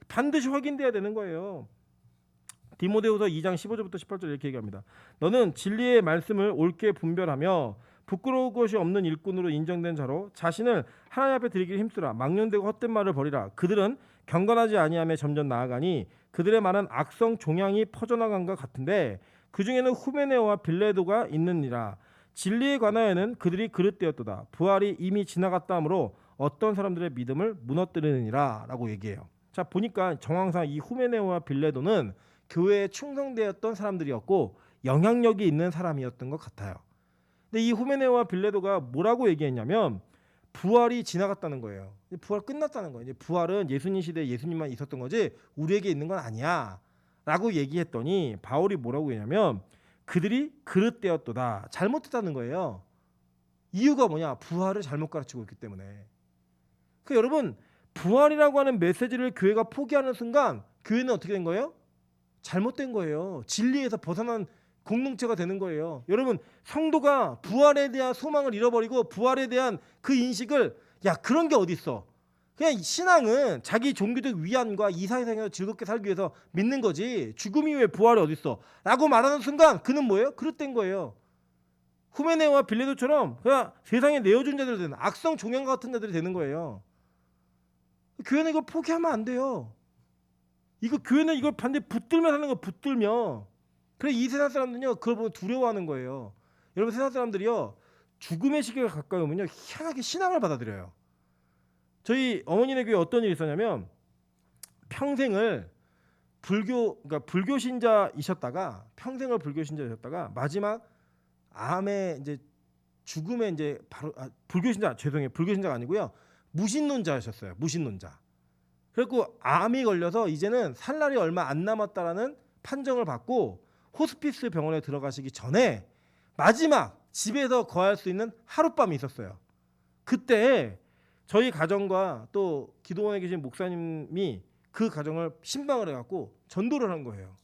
반드시 확인돼야 되는 거예요. 디모데후서 2장 15절부터 18절 이렇게 얘기합니다. 너는 진리의 말씀을 옳게 분별하며 부끄러울 것이 없는 일꾼으로 인정된 자로 자신을 하나님 앞에 드리기를 힘쓰라. 망령되고 헛된 말을 버리라. 그들은 경건하지 아니하며 점점 나아가니 그들의 말은 악성 종양이 퍼져나간 것 같은데 그 중에는 후메네오와 빌레도가 있느니라. 진리에 관하여는 그들이 그릇되었도다. 부활이 이미 지나갔다 하므로 어떤 사람들의 믿음을 무너뜨리느니라 라고 얘기해요. 자 보니까 정황상 이 후메네오와 빌레도는 교회에 충성되었던 사람들이었고 영향력이 있는 사람이었던 것 같아요. 근데 이 후메네오와 빌레도가 뭐라고 얘기했냐면 부활이 지나갔다는 거예요. 부활 끝났다는 거예요. 이제 부활은 예수님 시대에 예수님만 있었던 거지 우리에게 있는 건 아니야 라고 얘기했더니 바울이 뭐라고 했냐면 그들이 그릇되었도다. 잘못했다는 거예요. 이유가 뭐냐? 부활을 잘못 가르치고 있기 때문에. 그러니까 여러분 부활이라고 하는 메시지를 교회가 포기하는 순간 교회는 어떻게 된 거예요? 잘못된 거예요. 진리에서 벗어난 공동체가 되는 거예요. 여러분 성도가 부활에 대한 소망을 잃어버리고 부활에 대한 그 인식을 그런 게 어디 있어. 그냥 신앙은 자기 종교적 위안과 이 세상에서 즐겁게 살기 위해서 믿는 거지 죽음 이후에 부활이 어디 있어 라고 말하는 순간 그는 뭐예요? 그릇된 거예요. 후메네오와 빌레도처럼 그냥 세상에 내어준 자들이 되는 악성 종양 같은 자들이 되는 거예요. 교회는 이걸 포기하면 안 돼요. 교회는 이걸 반드시 붙들며 사는 거 붙들며. 그래 이 세상 사람들은요 그걸 보면 두려워하는 거예요. 여러분 세상 사람들이요 죽음의 시기가 가까이 오면요 희한하게 신앙을 받아들여요. 저희 어머니네 교회 어떤 일이 있었냐면 평생을 불교 신자이셨다가 마지막 암에 이제 죽음의 이제 바로 불교신자 죄송해요. 불교신자가 아니고요. 무신론자셨어요. 무신론자. 그리고 암이 걸려서 이제는 살 날이 얼마 안 남았다라는 판정을 받고 호스피스 병원에 들어가시기 전에 마지막 집에서 거할 수 있는 하룻밤이 있었어요. 그때 저희 가정과 또 기도원에 계신 목사님이 그 가정을 신방을 해갖고 전도를 한 거예요.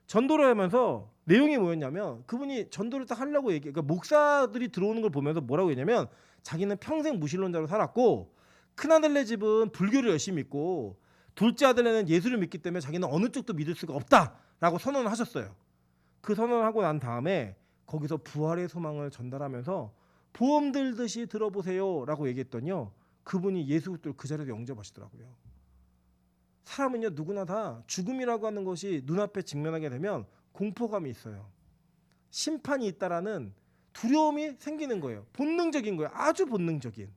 전도를 하면서 내용이 뭐였냐면 그분이 전도를 딱 하려고 그러니까 목사들이 들어오는 걸 보면서 뭐라고 했냐면 자기는 평생 무신론자로 살았고 큰아들네 집은 불교를 열심히 믿고 둘째 아들네는 예수를 믿기 때문에 자기는 어느 쪽도 믿을 수가 없다라고 선언을 하셨어요. 그 선언을 하고 난 다음에 거기서 부활의 소망을 전달하면서 보험 들듯이 들어보세요라고 얘기했더니요. 그분이 예수 그리스도를 그 자리에서 영접하시더라고요. 사람은요 누구나 다 죽음이라고 하는 것이 눈앞에 직면하게 되면 공포감이 있어요. 심판이 있다라는 두려움이 생기는 거예요. 본능적인 거예요. 아주 본능적인.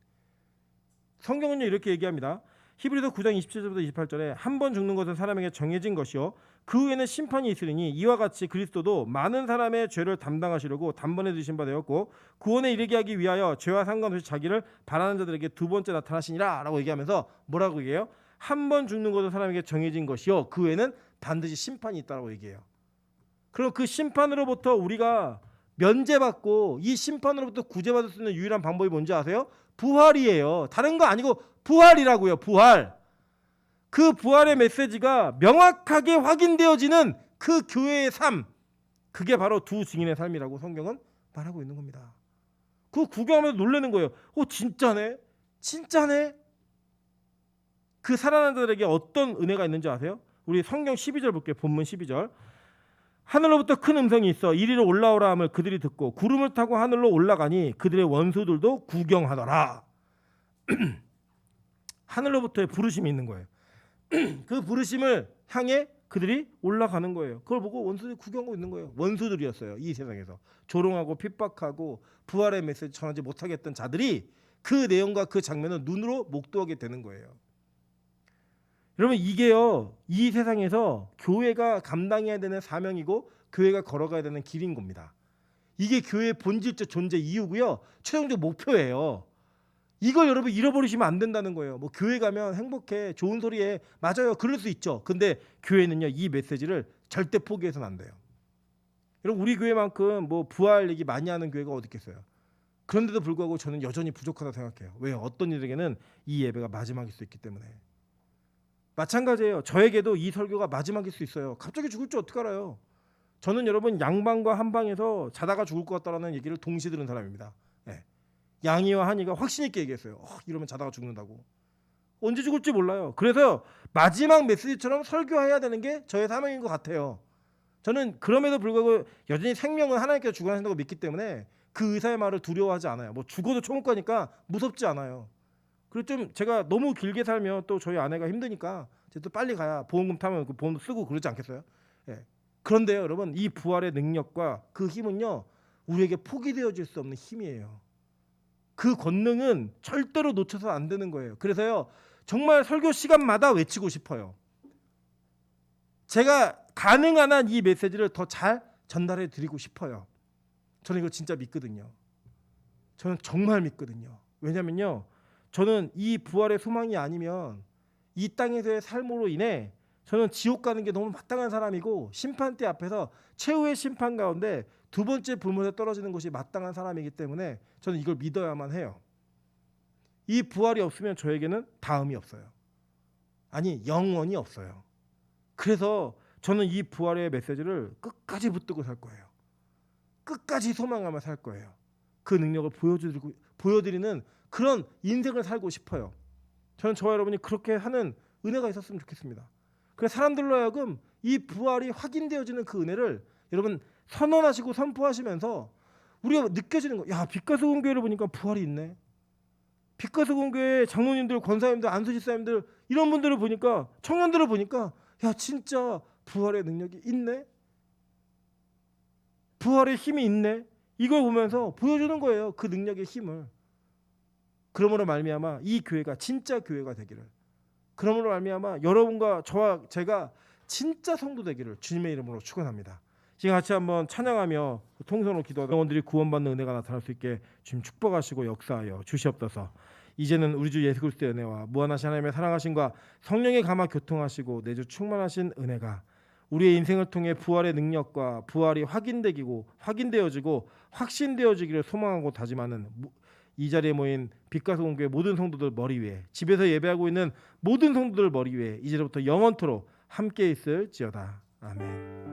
성경은요 이렇게 얘기합니다. 히브리서 9장 27절부터 28절에 한 번 죽는 것은 사람에게 정해진 것이요 그 후에는 심판이 있으리니 이와 같이 그리스도도 많은 사람의 죄를 담당하시려고 단번에 주신 바 되었고 구원에 이르게 하기 위하여 죄와 상관없이 자기를 바라는 자들에게 두 번째 나타나시니라 라고 얘기하면서 뭐라고 얘기해요? 한 번 죽는 것은 사람에게 정해진 것이요 그 후에는 반드시 심판이 있다고 얘기해요. 그럼 그 심판으로부터 우리가 면제받고 이 심판으로부터 구제받을 수 있는 유일한 방법이 뭔지 아세요? 부활이에요. 다른 거 아니고 부활이라고요. 부활. 그 부활의 메시지가 명확하게 확인되어지는 그 교회의 삶, 그게 바로 두 증인의 삶이라고 성경은 말하고 있는 겁니다. 그거 구경하면서 놀라는 거예요. 진짜네? 진짜네? 그 살아난 자들에게 어떤 은혜가 있는지 아세요? 우리 성경 12절 볼게요. 본문 12절. 하늘로부터 큰 음성이 있어 이리로 올라오라 함을 그들이 듣고 구름을 타고 하늘로 올라가니 그들의 원수들도 구경하더라. 하늘로부터의 부르심이 있는 거예요. 그 부르심을 향해 그들이 올라가는 거예요. 그걸 보고 원수들이 구경하고 있는 거예요. 원수들이었어요. 이 세상에서 조롱하고 핍박하고 부활의 메시지 전하지 못하겠던 자들이 그 내용과 그 장면을 눈으로 목도하게 되는 거예요. 여러분 이게요 이 세상에서 교회가 감당해야 되는 사명이고 교회가 걸어가야 되는 길인 겁니다. 이게 교회의 본질적 존재 이유고요 최종적 목표예요. 이걸 여러분 잃어버리시면 안 된다는 거예요. 뭐 교회 가면 행복해 좋은 소리에 맞아요 그럴 수 있죠. 근데 교회는요 이 메시지를 절대 포기해서는 안 돼요. 여러분 우리 교회만큼 뭐 부활 얘기 많이 하는 교회가 어디 있겠어요. 그런데도 불구하고 저는 여전히 부족하다고 생각해요. 왜요? 어떤 이들에게는 이 예배가 마지막일 수 있기 때문에. 마찬가지예요. 저에게도 이 설교가 마지막일 수 있어요. 갑자기 죽을 줄 어떻게 알아요? 저는 여러분 양방과 한방에서 자다가 죽을 것 같다라는 얘기를 동시에 들은 사람입니다. 네. 양이와 한이가 확신 있게 얘기했어요. 이러면 자다가 죽는다고. 언제 죽을지 몰라요. 그래서 마지막 메시지처럼 설교해야 되는 게 저의 사명인 것 같아요. 저는 그럼에도 불구하고 여전히 생명은 하나님께서 주관하신다고 믿기 때문에 그 의사의 말을 두려워하지 않아요. 뭐 죽어도 천국가니까 무섭지 않아요. 그리고 좀 제가 너무 길게 살면 또 저희 아내가 힘드니까 또 빨리 가야 보험금 타면 그 보험도 쓰고 그러지 않겠어요? 예. 그런데요, 여러분 이 부활의 능력과 그 힘은요 우리에게 포기되어질 수 없는 힘이에요. 그 권능은 절대로 놓쳐서 안 되는 거예요. 그래서요 정말 설교 시간마다 외치고 싶어요. 제가 가능한 한 이 메시지를 더 잘 전달해 드리고 싶어요. 저는 이거 진짜 믿거든요. 저는 정말 믿거든요. 왜냐면요. 저는 이 부활의 소망이 아니면 이 땅에서의 삶으로 인해 저는 지옥 가는 게 너무 마땅한 사람이고 심판대 앞에서 최후의 심판 가운데 두 번째 불못에 떨어지는 것이 마땅한 사람이기 때문에 저는 이걸 믿어야만 해요. 이 부활이 없으면 저에게는 다음이 없어요. 아니 영원히 없어요. 그래서 저는 이 부활의 메시지를 끝까지 붙들고 살 거예요. 끝까지 소망하며 살 거예요. 그 능력을 보여드리는 그런 인생을 살고 싶어요. 저는 저와 여러분이 그렇게 하는 은혜가 있었으면 좋겠습니다. 그래서 사람들로 하여금 이 부활이 확인되어지는 그 은혜를 여러분 선언하시고 선포하시면서 우리가 느껴지는 거. 야 빛가스 공교회를 보니까 부활이 있네. 빛가스 공교회 장로님들, 권사님들, 안수집사님들 이런 분들을 보니까 청년들을 보니까 야 진짜 부활의 능력이 있네. 부활의 힘이 있네. 이걸 보면서 보여주는 거예요. 그 능력의 힘을. 그러므로 말미암아 이 교회가 진짜 교회가 되기를, 그러므로 말미암아 여러분과 저와 제가 진짜 성도 되기를 주님의 이름으로 축원합니다. 지금 같이 한번 찬양하며 통성으로 기도하다 영혼들이 구원받는 은혜가 나타날 수 있게 주님 축복하시고 역사하여 주시옵소서. 이제는 우리 주 예수 그리스도의 은혜와 무한하신 하나님의 사랑하심과 성령의 감화 교통하시고 내주 충만하신 은혜가 우리의 인생을 통해 부활의 능력과 부활이 확인되어지고 확신되어지기를 소망하고 다짐하는 이 자리에 모인 빛과 소금교회 모든 성도들 머리 위에, 집에서 예배하고 있는 모든 성도들 머리 위에 이제부터 영원토록 함께 있을지어다. 아멘.